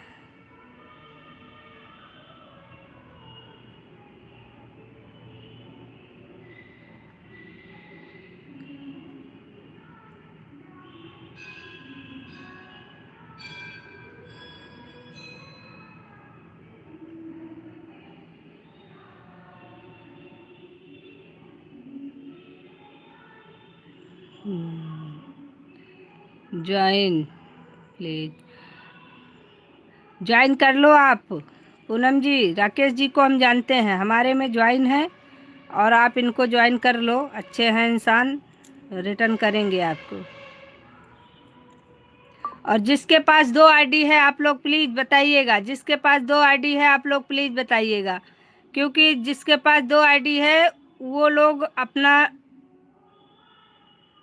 ज्वाइन प्लीज ज्वाइन कर लो आप। पूनम जी, राकेश जी को हम जानते हैं, हमारे में ज्वाइन है, और आप इनको ज्वाइन कर लो। अच्छे हैं इंसान, रिटर्न करेंगे आपको। और जिसके पास 2 आईडी है आप लोग प्लीज़ बताइएगा, जिसके पास 2 आईडी है आप लोग प्लीज़ बताइएगा, क्योंकि जिसके पास 2 आईडी है वो लोग अपना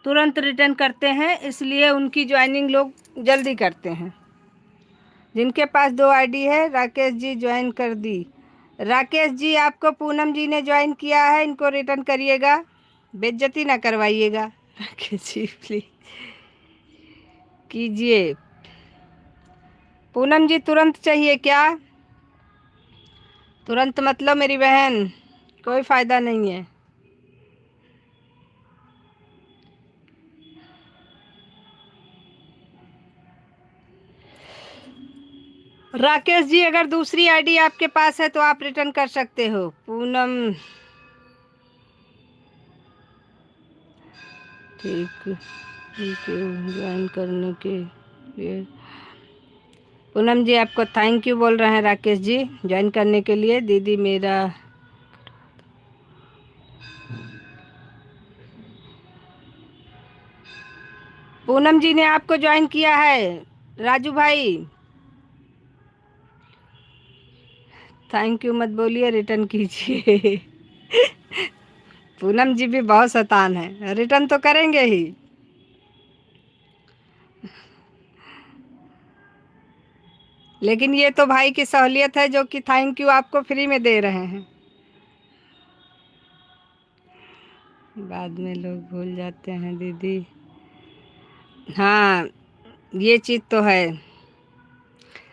तुरंत रिटर्न करते हैं, इसलिए उनकी ज्वाइनिंग लोग जल्दी करते हैं। जिनके पास 2 आईडी है, राकेश जी ज्वाइन कर दी। राकेश जी, आपको पूनम जी ने ज्वाइन किया है, इनको रिटर्न करिएगा, बेइज्जती ना करवाइएगा। राकेश जी प्लीज कीजिए। पूनम जी, तुरंत चाहिए क्या? तुरंत मतलब मेरी बहन, कोई फ़ायदा नहीं है। राकेश जी, अगर दूसरी आईडी आपके पास है तो आप रिटर्न कर सकते हो। पूनम ठीक है, ज्वाइन करने के लिए पूनम जी आपको थैंक यू बोल रहे हैं। राकेश जी ज्वाइन करने के लिए। दीदी मेरा पूनम जी ने आपको ज्वाइन किया है। राजू भाई थैंक यू मत बोलिए, रिटर्न कीजिए। पूनम जी भी बहुत शैतान है, रिटर्न तो करेंगे ही। लेकिन ये तो भाई की सहूलियत है जो कि थैंक यू आपको फ्री में दे रहे हैं। बाद में लोग भूल जाते हैं दीदी। हाँ, ये चीज़ तो है।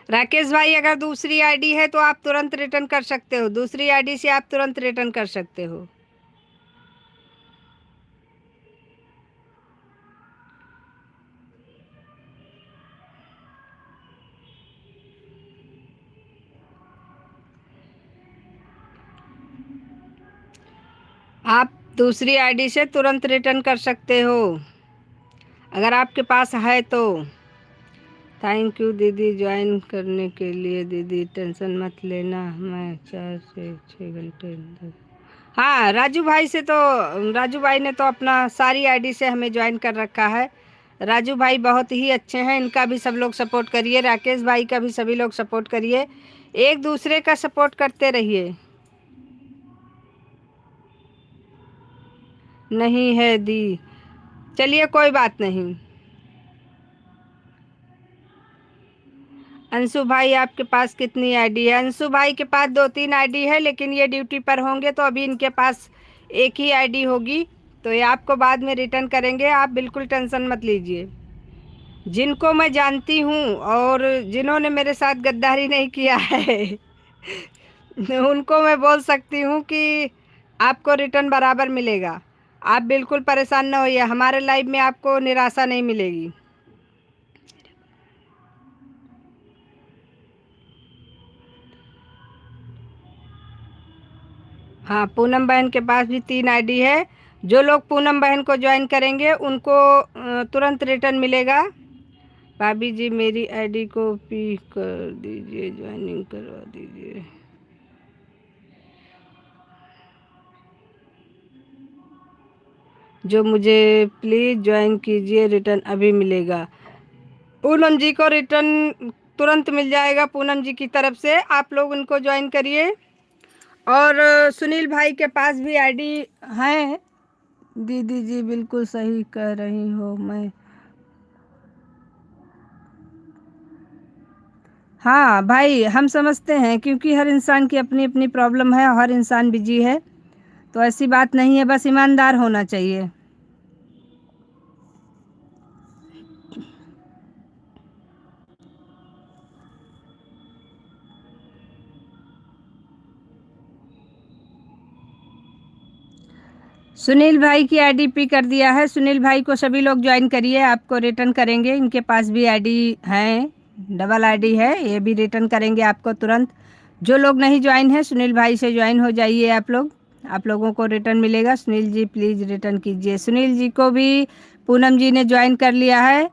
राकेश भाई, अगर दूसरी आईडी है तो आप तुरंत रिटर्न कर सकते हो, दूसरी आईडी से आप तुरंत रिटर्न कर सकते हो। आप दूसरी आईडी से तुरंत रिटर्न कर सकते हो अगर आपके पास है तो। थैंक यू दीदी ज्वाइन करने के लिए। दीदी टेंशन मत लेना, मैं 4 से 6 घंटे अंदर। हाँ, राजू भाई से तो, राजू भाई ने तो अपना सारी आईडी से हमें ज्वाइन कर रखा है। राजू भाई बहुत ही अच्छे हैं, इनका भी सब लोग सपोर्ट करिए। राकेश भाई का भी सभी लोग सपोर्ट करिए, एक दूसरे का सपोर्ट करते रहिए। नहीं है दी, चलिए कोई बात नहीं। अंशु भाई, आपके पास कितनी आईडी है? अंशु भाई के पास 2-3 आईडी है, लेकिन ये ड्यूटी पर होंगे तो अभी इनके पास एक ही आईडी होगी, तो ये आपको बाद में रिटर्न करेंगे, आप बिल्कुल टेंशन मत लीजिए। जिनको मैं जानती हूँ और जिन्होंने मेरे साथ गद्दारी नहीं किया है उनको मैं बोल सकती हूँ कि आपको रिटर्न बराबर मिलेगा। आप बिल्कुल परेशान ना होइए, हमारे लाइफ में आपको निराशा नहीं मिलेगी। हाँ, पूनम बहन के पास भी 3 आईडी है। जो लोग पूनम बहन को ज्वाइन करेंगे उनको तुरंत रिटर्न मिलेगा। भाभी जी, मेरी आईडी को पी कर दीजिए, ज्वाइनिंग करवा दीजिए। जो मुझे प्लीज़ ज्वाइन कीजिए, रिटर्न अभी मिलेगा। पूनम जी को रिटर्न तुरंत मिल जाएगा, पूनम जी की तरफ से। आप लोग उनको ज्वाइन करिए और सुनील भाई के पास भी आईडी है। दीदी जी बिल्कुल सही कह रही हो। मैं हाँ भाई, हम समझते हैं क्योंकि हर इंसान की अपनी अपनी प्रॉब्लम है, हर इंसान बिजी है, तो ऐसी बात नहीं है, बस ईमानदार होना चाहिए। सुनील भाई की आईडी पी कर दिया है। सुनील भाई को सभी लोग ज्वाइन करिए, आपको रिटर्न करेंगे। इनके पास भी आईडी है, डबल आईडी है, ये भी रिटर्न करेंगे आपको तुरंत। जो लोग नहीं ज्वाइन है, सुनील भाई से ज्वाइन हो जाइए आप लोग, आप लोगों को रिटर्न मिलेगा। सुनील जी प्लीज़ रिटर्न कीजिए। सुनील जी को भी पूनम जी ने ज्वाइन कर लिया है।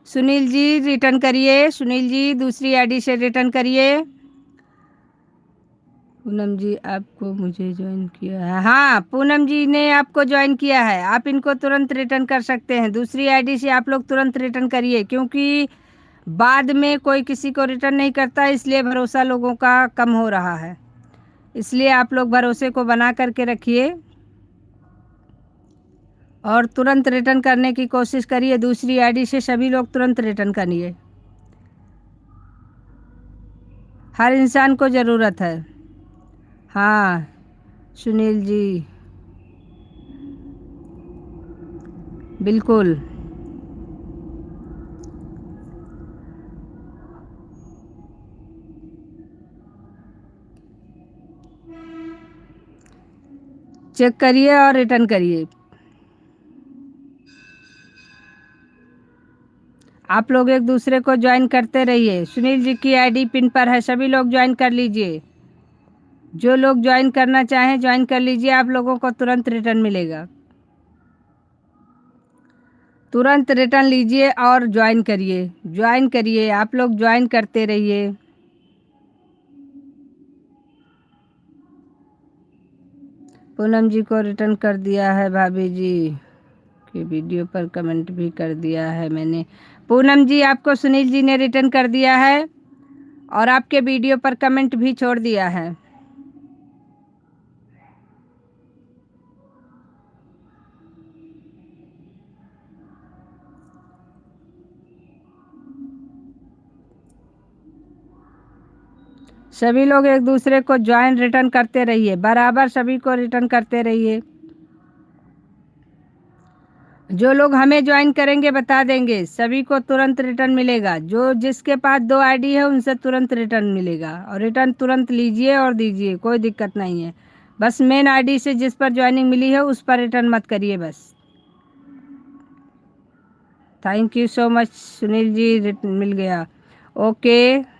सुनील जी रिटर्न करिए, सुनील जी दूसरी आईडी से रिटर्न करिए। पूनम जी आपको मुझे ज्वाइन किया है। हाँ, पूनम जी ने आपको ज्वाइन किया है, आप इनको तुरंत रिटर्न कर सकते हैं। दूसरी आईडी से आप लोग तुरंत रिटर्न करिए, क्योंकि बाद में कोई किसी को रिटर्न नहीं करता, इसलिए भरोसा लोगों का कम हो रहा है। इसलिए आप लोग भरोसे को बना करके रखिए और तुरंत रिटर्न करने की कोशिश करिए। दूसरी आईडी से सभी लोग तुरंत रिटर्न करिए, हर इंसान को ज़रूरत है। हाँ सुनील जी बिल्कुल। चेक करिए और रिटर्न करिए। आप लोग एक दूसरे को ज्वाइन करते रहिए। सुनील जी की आईडी पिन पर है, सभी लोग ज्वाइन कर लीजिए। जो लोग ज्वाइन करना चाहें ज्वाइन कर लीजिए, आप लोगों को तुरंत रिटर्न मिलेगा। तुरंत रिटर्न लीजिए और ज्वाइन करिए, ज्वाइन करिए, आप लोग ज्वाइन करते रहिए। पूनम जी को रिटर्न कर दिया है, भाभी जी की वीडियो पर कमेंट भी कर दिया है मैंने। पूनम जी आपको सुनील जी ने रिटर्न कर दिया है और आपके वीडियो पर कमेंट भी छोड़ दिया है। सभी लोग एक दूसरे को ज्वाइन रिटर्न करते रहिए, बराबर सभी को रिटर्न करते रहिए। जो लोग हमें ज्वाइन करेंगे बता देंगे, सभी को तुरंत रिटर्न मिलेगा। जो जिसके पास 2 आईडी है उनसे तुरंत रिटर्न मिलेगा, और रिटर्न तुरंत लीजिए और दीजिए, कोई दिक्कत नहीं है। बस मेन आईडी से जिस पर ज्वाइनिंग मिली है उस पर रिटर्न मत करिए बस। Thank you so much Sunil ji, return मिल गया। ओके।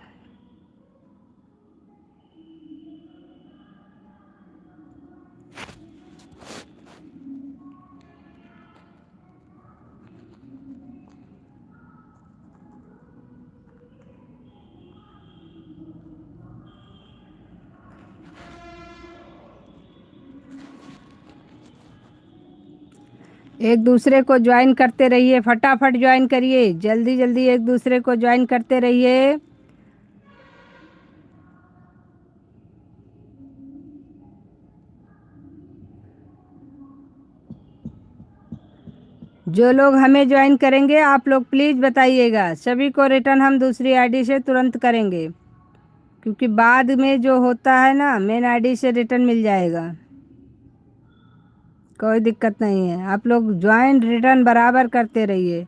एक दूसरे को ज्वाइन करते रहिए, फटाफट ज्वाइन करिए, जल्दी जल्दी एक दूसरे को ज्वाइन करते रहिए। जो लोग हमें ज्वाइन करेंगे आप लोग प्लीज़ बताइएगा, सभी को रिटर्न हम दूसरी आईडी से तुरंत करेंगे, क्योंकि बाद में जो होता है ना, मेन आईडी से रिटर्न मिल जाएगा, कोई दिक्कत नहीं है। आप लोग ज्वाइन रिटर्न बराबर करते रहिए,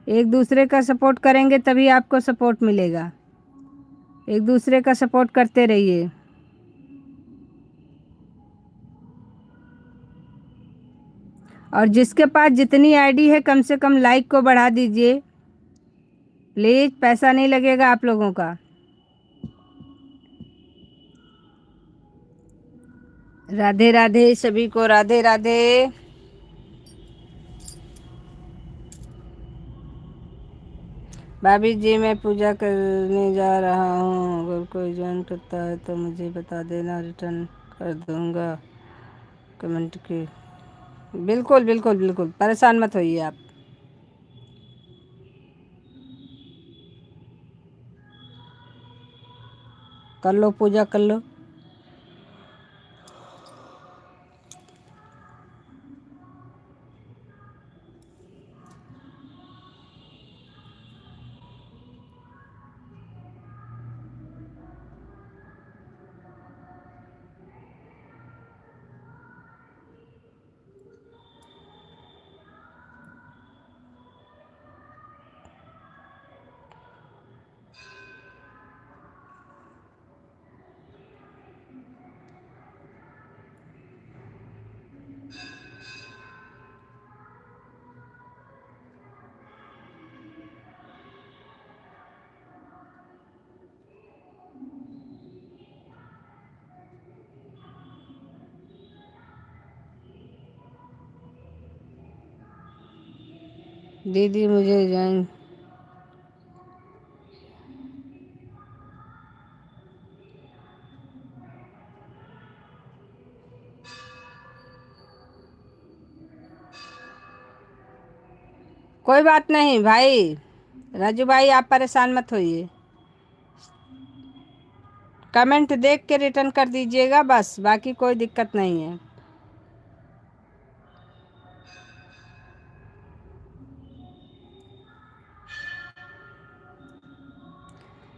एक दूसरे का सपोर्ट करेंगे तभी आपको सपोर्ट मिलेगा। एक दूसरे का सपोर्ट करते रहिए। और जिसके पास जितनी आईडी है कम से कम लाइक को बढ़ा दीजिए प्लीज़, पैसा नहीं लगेगा आप लोगों का। राधे राधे सभी को, राधे राधे। भाभी जी मैं पूजा करने जा रहा हूँ, अगर कोई ज्वाइन करता है तो मुझे बता देना, रिटर्न कर दूँगा कमेंट की। बिल्कुल बिल्कुल बिल्कुल, परेशान मत होइए आप। कर लो पूजा कर लो। दीदी मुझे ज्वाइन कोई बात नहीं भाई, राजू भाई आप परेशान मत होइए, कमेंट देख के रिटर्न कर दीजिएगा बस, बाकी कोई दिक्कत नहीं है।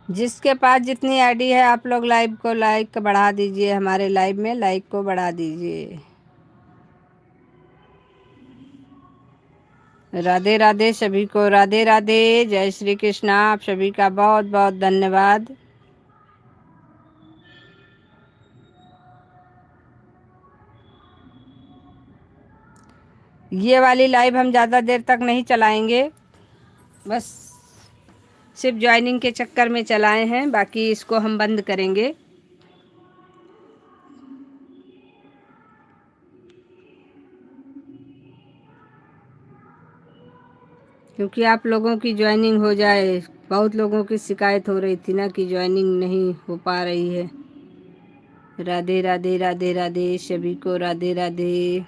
जिसके पास जितनी आईडी है आप लोग लाइव को लाइक बढ़ा दीजिए, हमारे लाइव में लाइक को बढ़ा दीजिए। राधे राधे सभी को, राधे राधे, जय श्री कृष्णा। आप सभी का बहुत बहुत धन्यवाद। ये वाली लाइव हम ज़्यादा देर तक नहीं चलाएंगे, बस सिर्फ ज्वाइनिंग के चक्कर में चलाए हैं, बाकी इसको हम बंद करेंगे। क्योंकि आप लोगों की ज्वाइनिंग हो जाए, बहुत लोगों की शिकायत हो रही थी ना कि ज्वाइनिंग नहीं हो पा रही है। राधे राधे, राधे राधे सभी को, राधे राधे।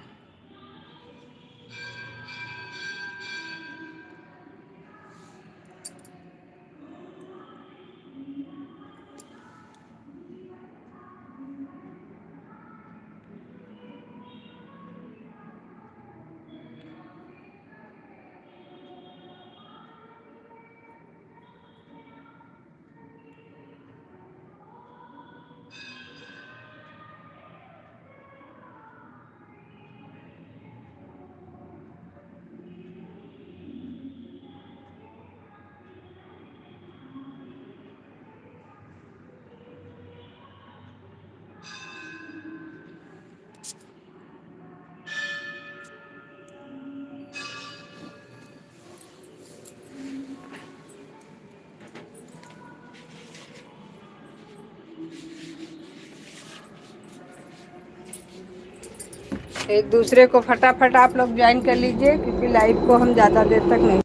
एक दूसरे को फटाफट आप लोग ज्वाइन कर लीजिए, क्योंकि लाइव को हम ज़्यादा देर तक नहीं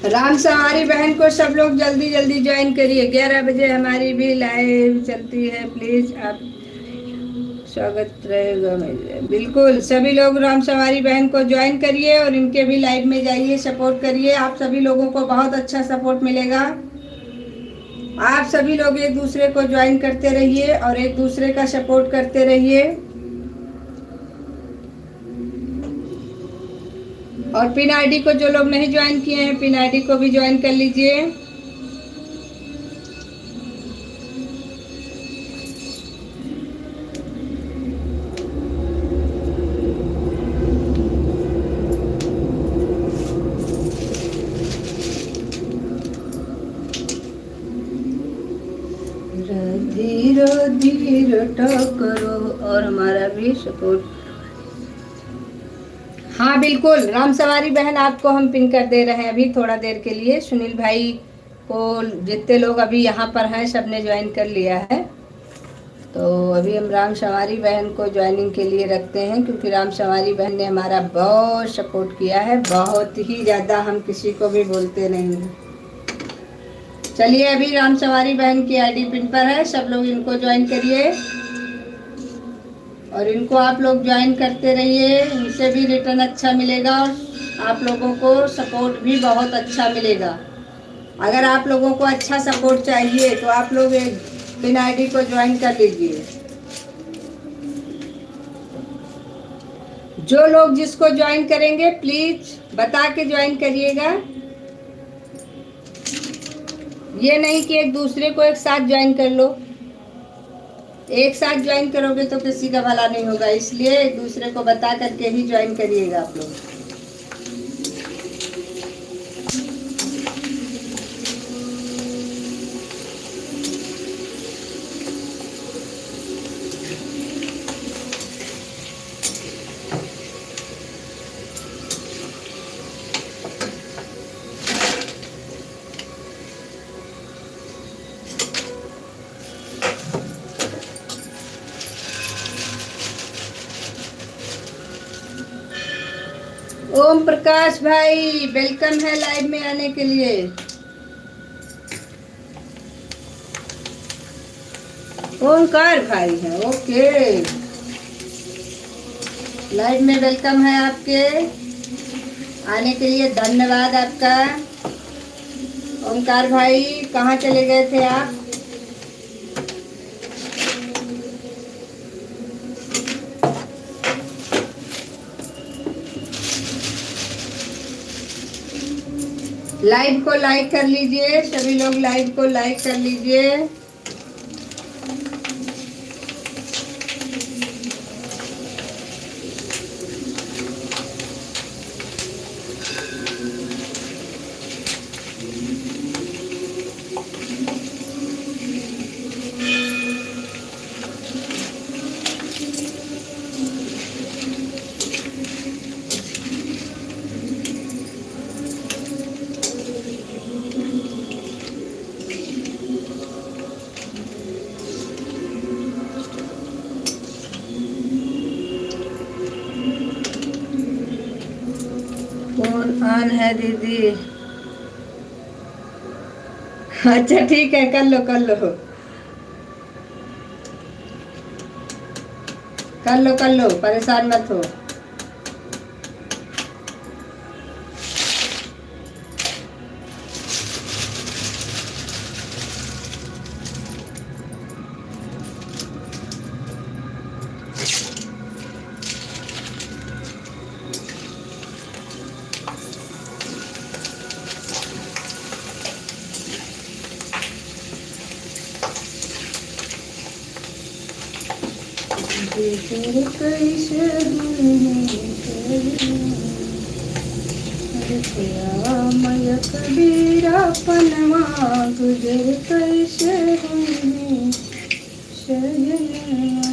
राम सवारी बहन को सब लोग जल्दी जल्दी ज्वाइन करिए। 11 बजे हमारी भी लाइव चलती है, प्लीज आप स्वागत रहेगा मेरे। बिल्कुल सभी लोग राम सवारी बहन को ज्वाइन करिए और इनके भी लाइव में जाइए, सपोर्ट करिए। आप सभी लोगों को बहुत अच्छा सपोर्ट मिलेगा। आप सभी लोग एक दूसरे को ज्वाइन करते रहिए और एक दूसरे का सपोर्ट करते रहिए। और पिन आईडी को जो लोग नहीं ज्वाइन किए हैं, पिन आईडी को भी ज्वाइन कर लीजिए। धीरे धीरे टकरो और हमारा भी सपोर्ट। हाँ बिल्कुल, राम सवारी बहन आपको हम पिन कर दे रहे हैं अभी थोड़ा देर के लिए। सुनील भाई को जितने लोग अभी यहाँ पर हैं सबने ज्वाइन कर लिया है, तो अभी हम राम सवारी बहन को ज्वाइनिंग के लिए रखते हैं, क्योंकि राम सवारी बहन ने हमारा बहुत सपोर्ट किया है, बहुत ही ज़्यादा। हम किसी को भी बोलते नहीं हैं। चलिए, अभी राम सवारी बहन की आईडी पिन पर है, सब लोग इनको ज्वाइन करिए और इनको आप लोग ज्वाइन करते रहिए। इनसे भी रिटर्न अच्छा मिलेगा और आप लोगों को सपोर्ट भी बहुत अच्छा मिलेगा। अगर आप लोगों को अच्छा सपोर्ट चाहिए तो आप लोग एक पिन आईडी को ज्वाइन कर लीजिए। जो लोग जिसको ज्वाइन करेंगे प्लीज बता के ज्वाइन करिएगा। ये नहीं कि एक दूसरे को एक साथ ज्वाइन कर लो। एक साथ ज्वाइन करोगे तो किसी का भला नहीं होगा, इसलिए एक दूसरे को बता करके ही ज्वाइन करिएगा आप लोग। ओम प्रकाश भाई वेलकम है लाइव में आने के लिए। ओमकार भाई हैं, ओके। लाइव में वेलकम है आपके, आने के लिए धन्यवाद आपका। ओमकार भाई कहाँ चले गए थे आप? लाइव को लाइक कर लीजिए, सभी लोग लाइव को लाइक कर लीजिए। फोन ऑन है दीदी। अच्छा ठीक है, कर लो कर लो कर लो कर लो, परेशान मत हो। मय कबीरा पनमा गुजर कैसे हुई सजना।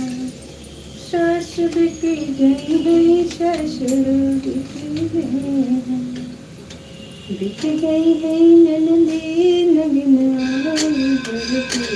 सास बिकी गई है, ससुर बिक गई है, नंदी नगीना जगती।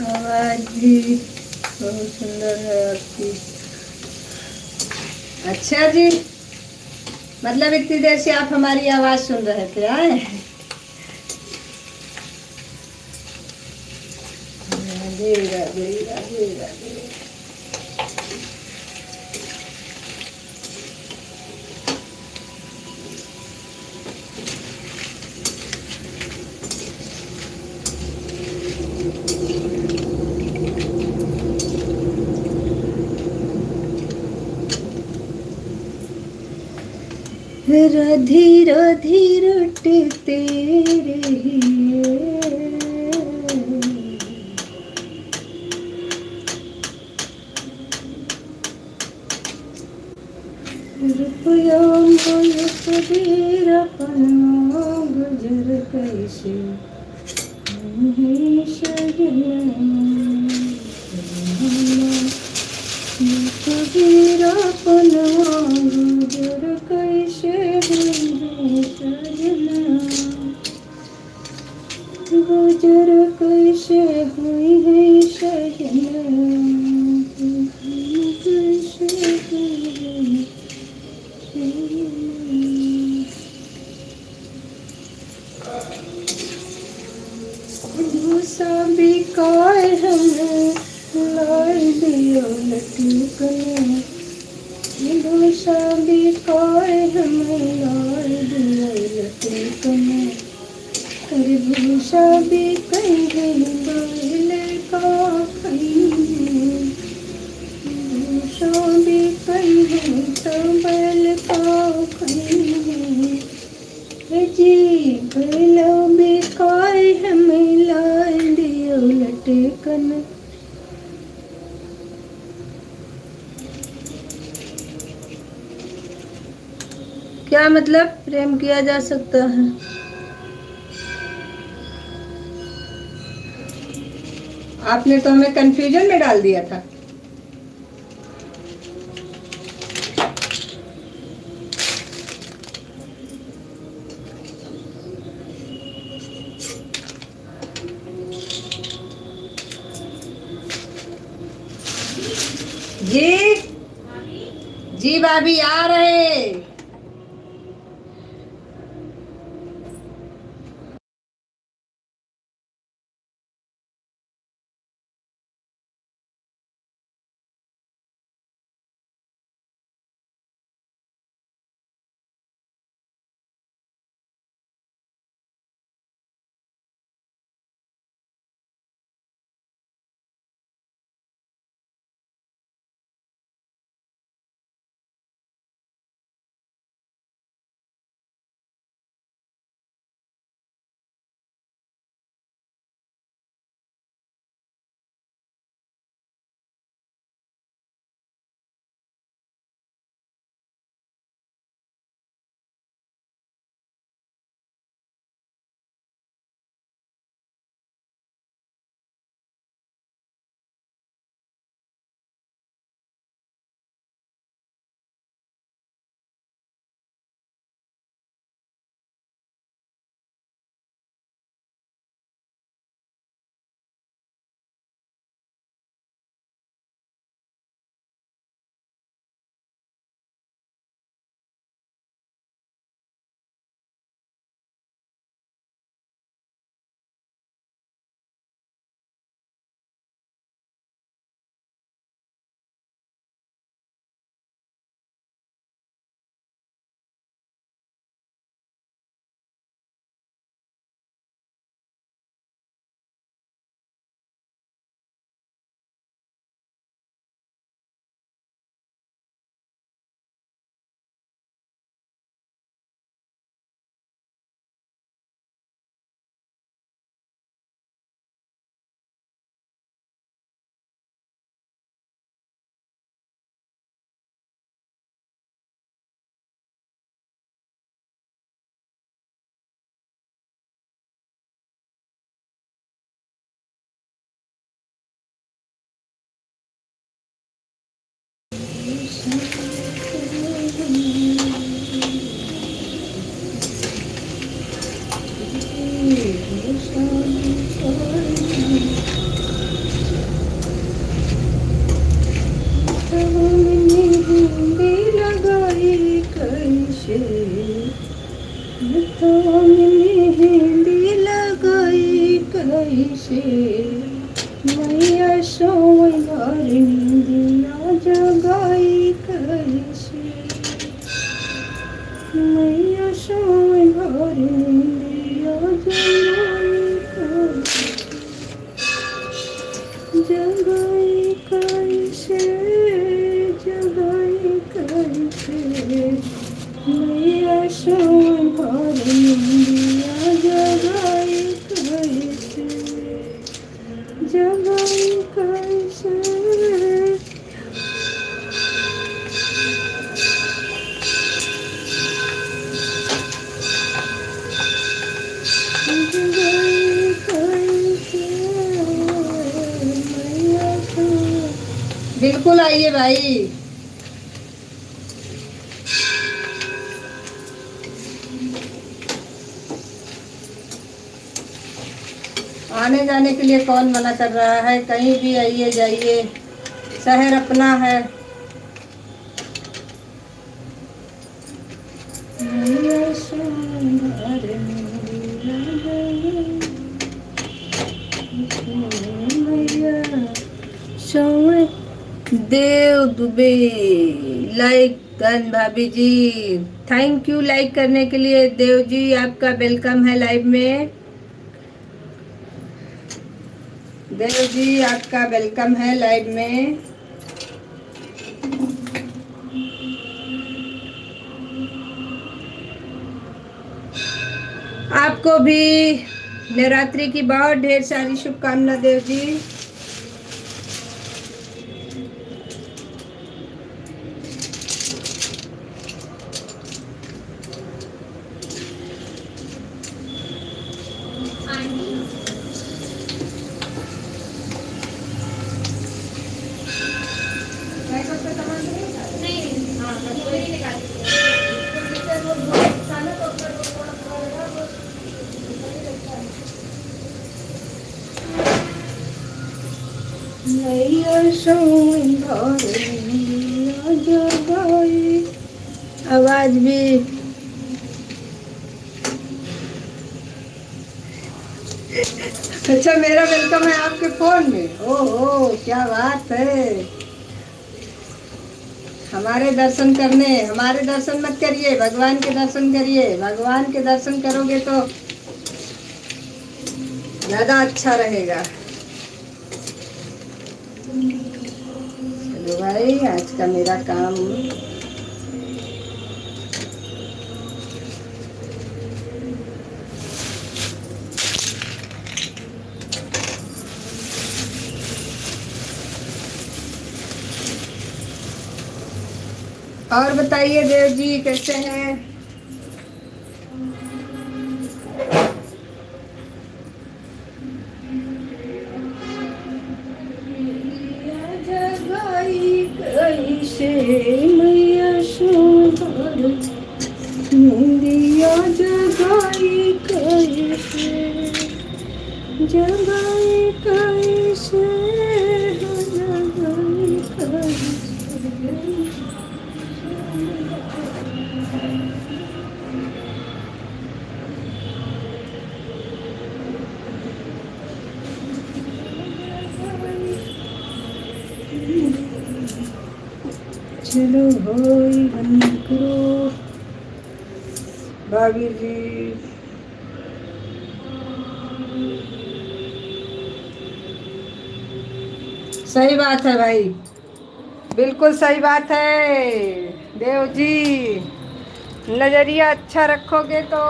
आवाज भी बहुत सुंदर है आपकी। अच्छा जी, मतलब इतनी देर से आप हमारी आवाज सुन रहे थे आए। राधे राधे राधे राधे। राधी राधी रटते रहिए, रुपया मोल कबीर अपना गुजर कैसे कबीर अपना गुजर कैसे गुजर कैसे हुई है सजना, कैसे हुई भूसा बिकाय हमें लाल दियो लटकने, भूसा बिकाय हमें लाल दियो लटकने, कर भूसा बिकैंगे बैल का खैंगे, भूसा बिकैंगे तो बैल का खैंगे, जी बैलो बिकाय हमें लाल दियो लटकन। क्या मतलब प्रेम किया जा सकता है? आपने तो हमें कंफ्यूजन में डाल दिया था। जी जी भाभी आ रहे। मैया सोई भर निंदिया जगाई कैसे जगाई कैसे मैया सोई भर निंदिया जगाई कैसे जगाई कैसे बिल्कुल आइए भाई। आने जाने के लिए कौन मना कर रहा है, कहीं भी आइए जाइए, शहर अपना है। देव दुबे लाइक डन भाभी जी, थैंक यू लाइक करने के लिए। देव जी आपका वेलकम है लाइव में। देव जी आपका वेलकम है लाइव में। आपको भी नवरात्रि की बहुत ढेर सारी शुभकामना देव जी। आवाज भी अच्छा, मेरा वेलकम है आपके फोन में। ओहो क्या बात है। हमारे दर्शन करने, हमारे दर्शन मत करिए, भगवान के दर्शन करिए। भगवान के दर्शन करोगे तो ज्यादा अच्छा रहेगा। चलो भाई, आज का मेरा काम और बताइए देव जी कैसे हैं। कैसे मैया सोहर निंदिया जगाई कैसे जगाई कैसे जगाई कैसे। चलो होई बंद करो भाभी जी। सही बात है भाई, बिल्कुल सही बात है देव जी। नज़रिया अच्छा रखोगे तो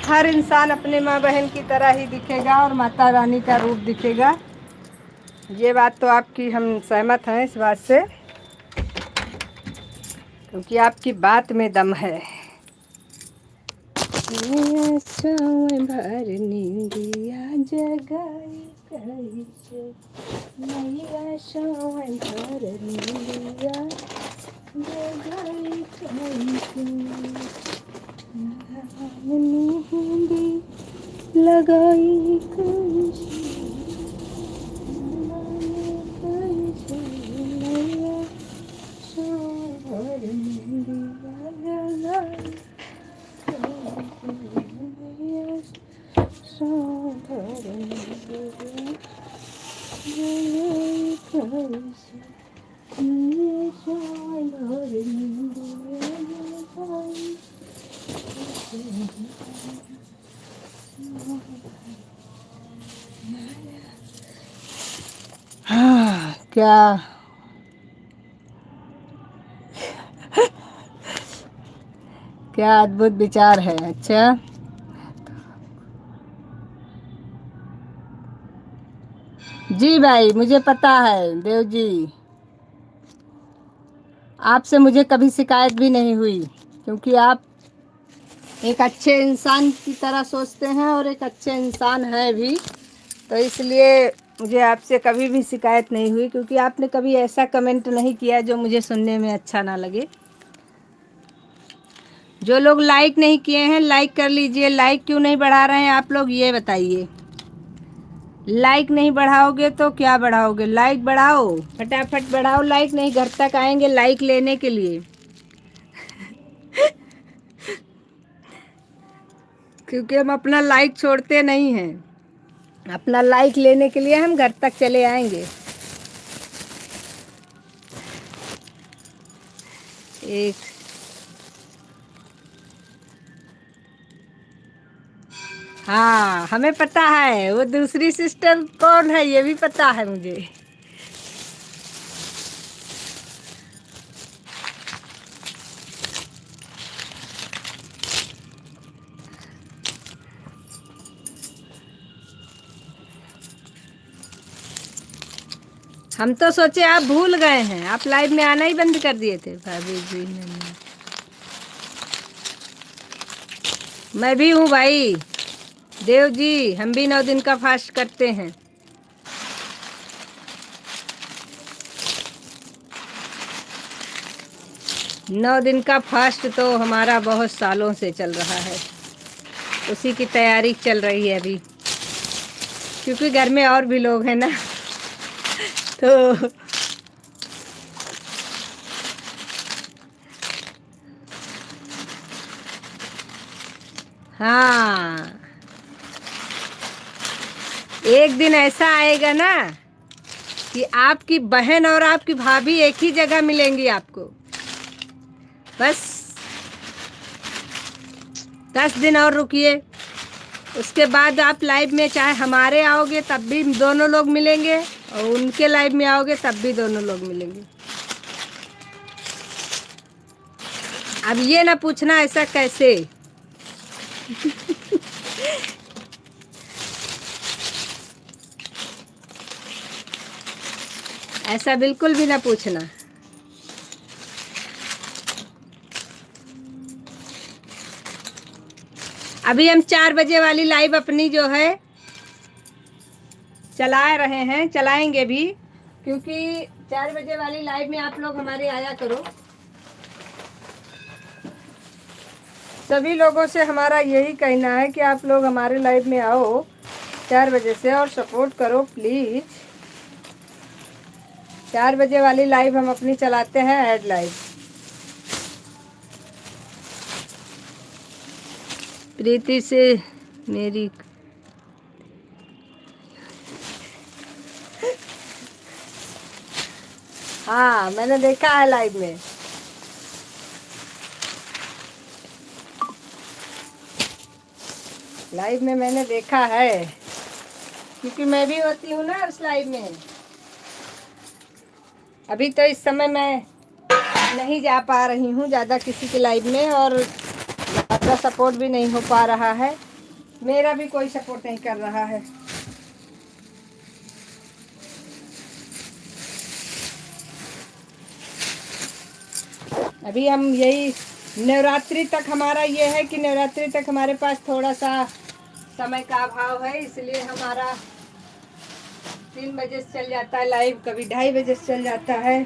हर इंसान अपने माँ बहन की तरह ही दिखेगा और माता रानी का रूप दिखेगा। ये बात तो आपकी हम सहमत हैं इस बात से, क्योंकि आपकी बात में दम है। भर निंदिया जगाई कैसे मैया सोई भर निंदिया जगाई कैसे मेहंदी लगाई कैसे मैया सोई भर निंदिया जगाई क्या क्या अद्भुत विचार है। अच्छा, जी भाई, मुझे पता है देव जी, आपसे मुझे कभी शिकायत भी नहीं हुई, क्योंकि आप एक अच्छे इंसान की तरह सोचते हैं और एक अच्छे इंसान हैं भी। तो इसलिए मुझे आपसे कभी भी शिकायत नहीं हुई, क्योंकि आपने कभी ऐसा कमेंट नहीं किया जो मुझे सुनने में अच्छा ना लगे। जो लोग लाइक नहीं किए हैं, लाइक कर लीजिए। लाइक क्यों नहीं बढ़ा रहे हैं आप लोग, ये बताइए। लाइक नहीं बढ़ाओगे तो क्या बढ़ाओगे? लाइक बढ़ाओ, फटाफट बढ़ाओ लाइक, नहीं घर तक आएंगे लाइक लेने के लिए। क्योंकि हम अपना लाइक छोड़ते नहीं हैं, अपना लाइक लेने के लिए हम घर तक चले आएंगे। एक हाँ, हमें पता है वो दूसरी सिस्टर कौन है, ये भी पता है मुझे। हम तो सोचे आप भूल गए हैं, आप लाइव में आना ही बंद कर दिए थे। भाभी जी मैं भी हूँ भाई, देव जी हम भी 9 दिन का फास्ट करते हैं। नौ दिन का फास्ट तो हमारा बहुत सालों से चल रहा है, उसी की तैयारी चल रही है अभी, क्योंकि घर में और भी लोग हैं ना। तो हाँ, एक दिन ऐसा आएगा ना कि आपकी बहन और आपकी भाभी एक ही जगह मिलेंगी आपको। बस 10 दिन और रुकिए, उसके बाद आप लाइव में चाहे हमारे आओगे तब भी दोनों लोग मिलेंगे, और उनके लाइव में आओगे तब भी दोनों लोग मिलेंगे। अब ये ना पूछना ऐसा कैसे। ऐसा बिल्कुल भी ना पूछना। अभी हम 4 बजे वाली लाइव अपनी जो है चला रहे हैं, चलाएंगे भी, क्योंकि 4 बजे वाली लाइव में आप लोग हमारे आया करो। सभी लोगों से हमारा यही कहना है कि आप लोग हमारे लाइव में आओ 4 बजे से और सपोर्ट करो प्लीज़। 4 बजे वाली लाइव हम अपनी चलाते हैं, ऐड लाइव। प्रीति से मेरी हाँ, मैंने देखा है लाइव में। लाइव में मैंने देखा है, क्योंकि मैं भी होती हूँ ना उस लाइव में। अभी तो इस समय मैं नहीं जा पा रही हूँ ज़्यादा किसी की लाइव में, और ज़्यादा सपोर्ट भी नहीं हो पा रहा है, मेरा भी कोई सपोर्ट नहीं कर रहा है। अभी हम यही नवरात्रि तक हमारा ये है कि नवरात्रि तक हमारे पास थोड़ा सा समय का अभाव है, इसलिए हमारा 3 बजे से चल जाता है लाइव, कभी 2:30 बजे से चल जाता है,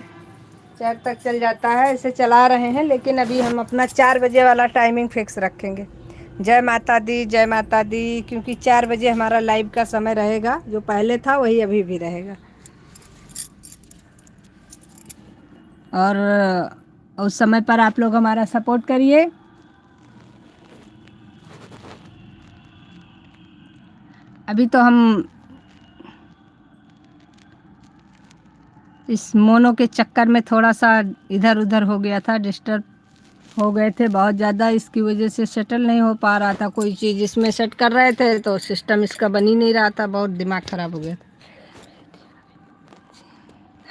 4 तक चल जाता है, ऐसे चला रहे हैं। लेकिन अभी हम अपना 4 बजे वाला टाइमिंग फिक्स रखेंगे। जय माता दी, जय माता दी, क्योंकि 4 बजे हमारा लाइव का समय रहेगा, जो पहले था वही अभी भी रहेगा। और उस समय पर आप लोग हमारा सपोर्ट करिए। अभी तो हम इस मोनो के चक्कर में थोड़ा सा इधर उधर हो गया था, डिस्टर्ब हो गए थे बहुत ज़्यादा, इसकी वजह से सेटल नहीं हो पा रहा था कोई चीज़। इसमें सेट कर रहे थे तो सिस्टम इसका बन ही नहीं रहा था, बहुत दिमाग ख़राब हो गया था।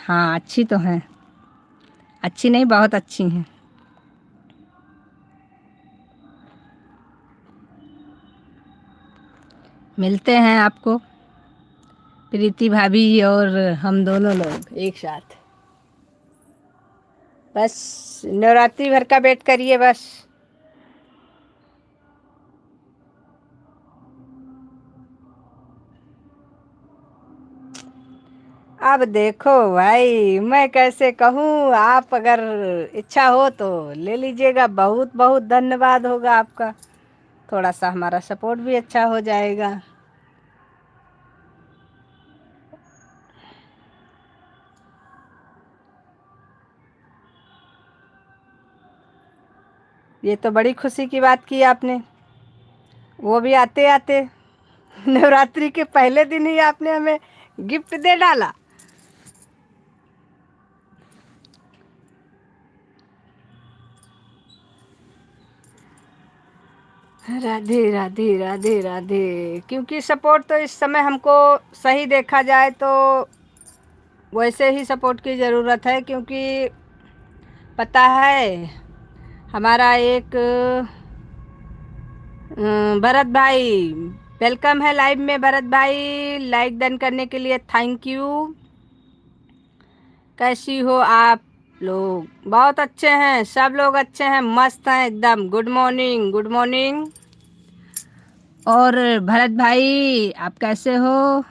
हाँ अच्छी तो हैं, अच्छी नहीं बहुत अच्छी हैं। मिलते हैं आपको प्रीति भाभी और हम दोनों लोग एक साथ। बस नवरात्रि भर का वेट करिए बस। अब देखो भाई मैं कैसे कहूँ, आप अगर इच्छा हो तो ले लीजिएगा, बहुत बहुत धन्यवाद होगा आपका। थोड़ा सा हमारा सपोर्ट भी अच्छा हो जाएगा। ये तो बड़ी खुशी की बात की आपने, वो भी आते आते नवरात्रि के पहले दिन ही आपने हमें गिफ्ट दे डाला। राधे राधे राधे राधे। क्योंकि सपोर्ट तो इस समय हमको सही देखा जाए तो वैसे ही सपोर्ट की ज़रूरत है, क्योंकि पता है हमारा एक भरत भाई, वेलकम है लाइव में भरत भाई, लाइक डन करने के लिए थैंक यू। कैसी हो आप लोग? बहुत अच्छे हैं, सब लोग अच्छे हैं, मस्त हैं एकदम। Good morning good morning. और भरत भाई आप कैसे हो?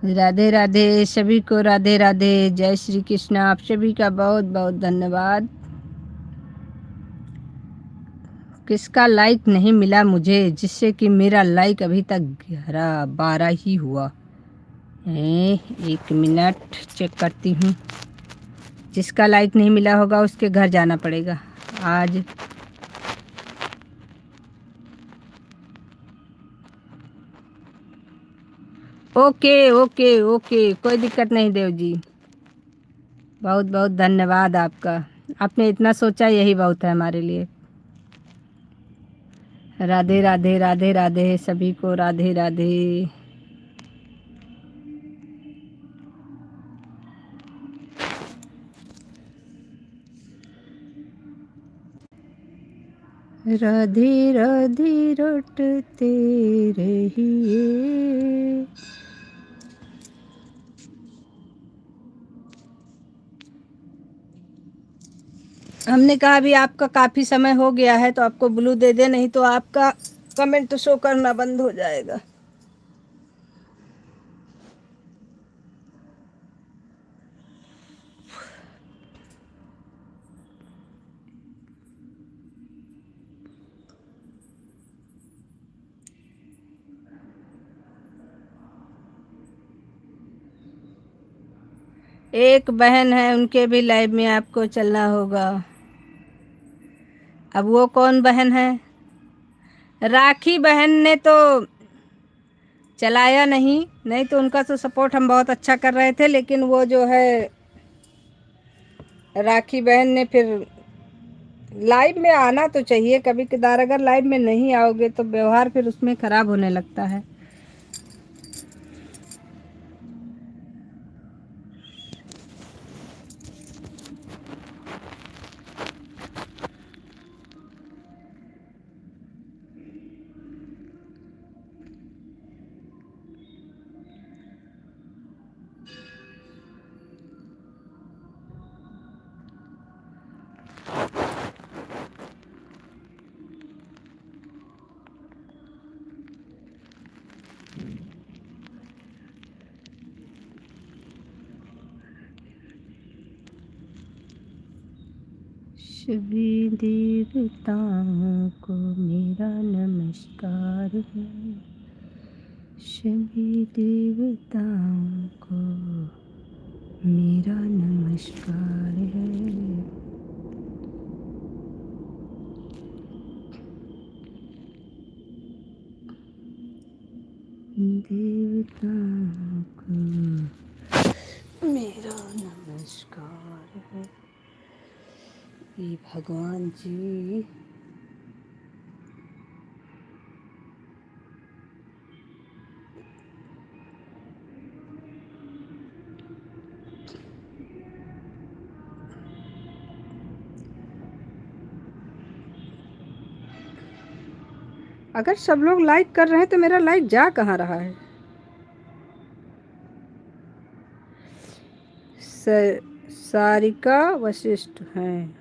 राधे राधे सभी को, राधे राधे, जय श्री कृष्ण। आप सभी का बहुत बहुत धन्यवाद। किसका लाइक नहीं मिला मुझे, जिससे कि मेरा लाइक अभी तक 12 ही हुआ है। 1 मिनट चेक करती हूँ। जिसका लाइक नहीं मिला होगा उसके घर जाना पड़ेगा आज। ओके ओके ओके, कोई दिक्कत नहीं देव जी, बहुत बहुत धन्यवाद आपका। आपने इतना सोचा यही बहुत है हमारे लिए। राधे राधे राधे राधे सभी को, राधे राधे। राधे राधे रटते रहिए। हमने कहा अभी आपका काफ़ी समय हो गया है तो आपको ब्लू दे दे, नहीं तो आपका कमेंट तो शो करना बंद हो जाएगा। एक बहन है, उनके भी लाइव में आपको चलना होगा। अब वो कौन बहन है? राखी बहन ने तो चलाया नहीं, नहीं तो उनका तो सपोर्ट हम बहुत अच्छा कर रहे थे, लेकिन वो जो है राखी बहन ने फिर लाइव में आना तो चाहिए कभी कदार, अगर लाइव में नहीं आओगे तो व्यवहार फिर उसमें ख़राब होने लगता है। सभी देवताओं को मेरा नमस्कार है, सभी देवताओं को मेरा नमस्कार है। देवताओं को मेरा नमस्कार है। ये भगवान जी अगर सब लोग लाइक कर रहे हैं तो मेरा लाइक जा कहाँ रहा है? सारिका वशिष्ठ हैं।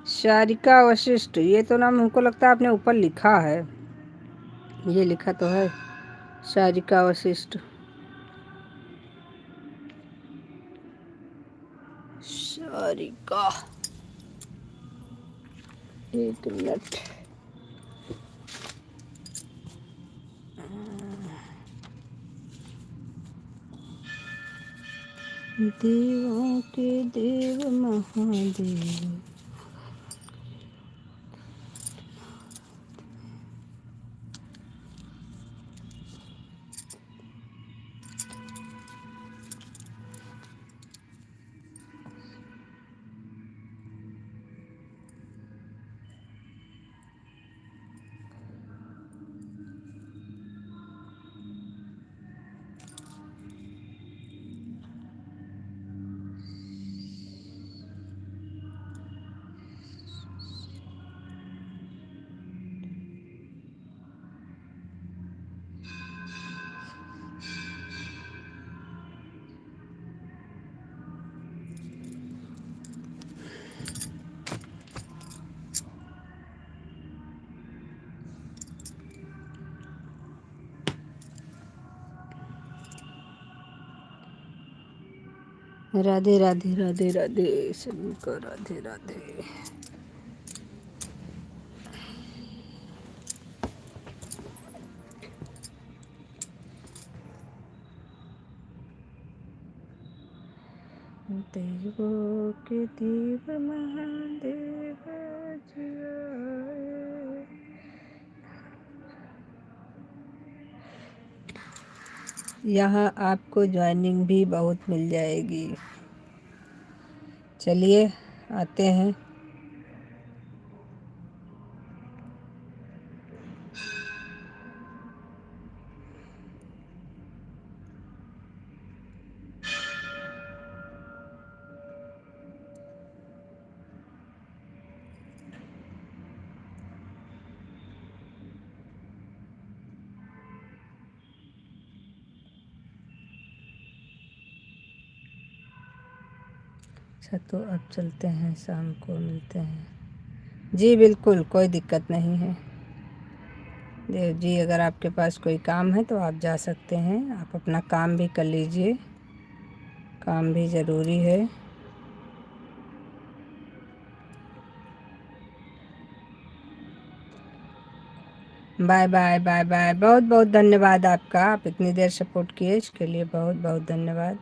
सारिका वशिष्ठ, ये तो नाम हमको लगता है आपने ऊपर लिखा है। ये लिखा तो है सारिका वशिष्ठ। सारिका, एक मिनट। देवों के देव महादेव, राधे राधे राधे राधे, सभी को राधे राधे। देवों के देव महादेव जी आए। यहाँ आपको ज्वाइनिंग भी बहुत मिल जाएगी। चलिए आते हैं। अच्छा तो अब चलते हैं, शाम को मिलते हैं। जी बिल्कुल, कोई दिक्कत नहीं है देव जी। अगर आपके पास कोई काम है तो आप जा सकते हैं। आप अपना काम भी कर लीजिए, काम भी ज़रूरी है। Bye bye bye bye. बहुत बहुत धन्यवाद आपका, आप इतनी देर सपोर्ट किए इसके लिए बहुत बहुत धन्यवाद।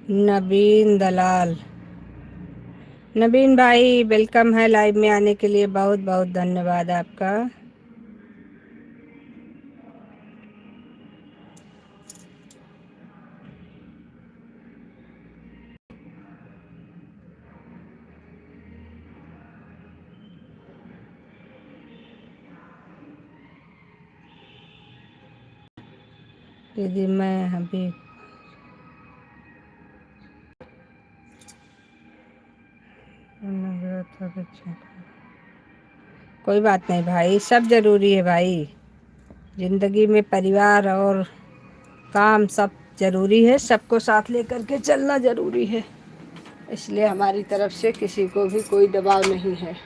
नवीन दलाल, नवीन भाई वेलकम है लाइव में आने के लिए, बहुत बहुत धन्यवाद आपका। दीदी मैं अभी कोई बात नहीं भाई, सब ज़रूरी है भाई। ज़िंदगी में परिवार और काम सब ज़रूरी है, सबको साथ लेकर के चलना ज़रूरी है। इसलिए हमारी तरफ से किसी को भी कोई दबाव नहीं है।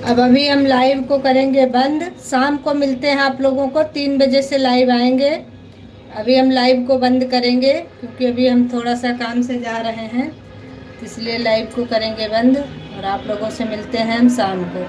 अब अभी हम लाइव को करेंगे बंद। शाम को मिलते हैं आप लोगों को, 3 बजे से लाइव आएंगे। अभी हम लाइव को बंद करेंगे क्योंकि अभी हम थोड़ा सा काम से जा रहे हैं, इसलिए लाइव को करेंगे बंद और आप लोगों से मिलते हैं हम शाम को।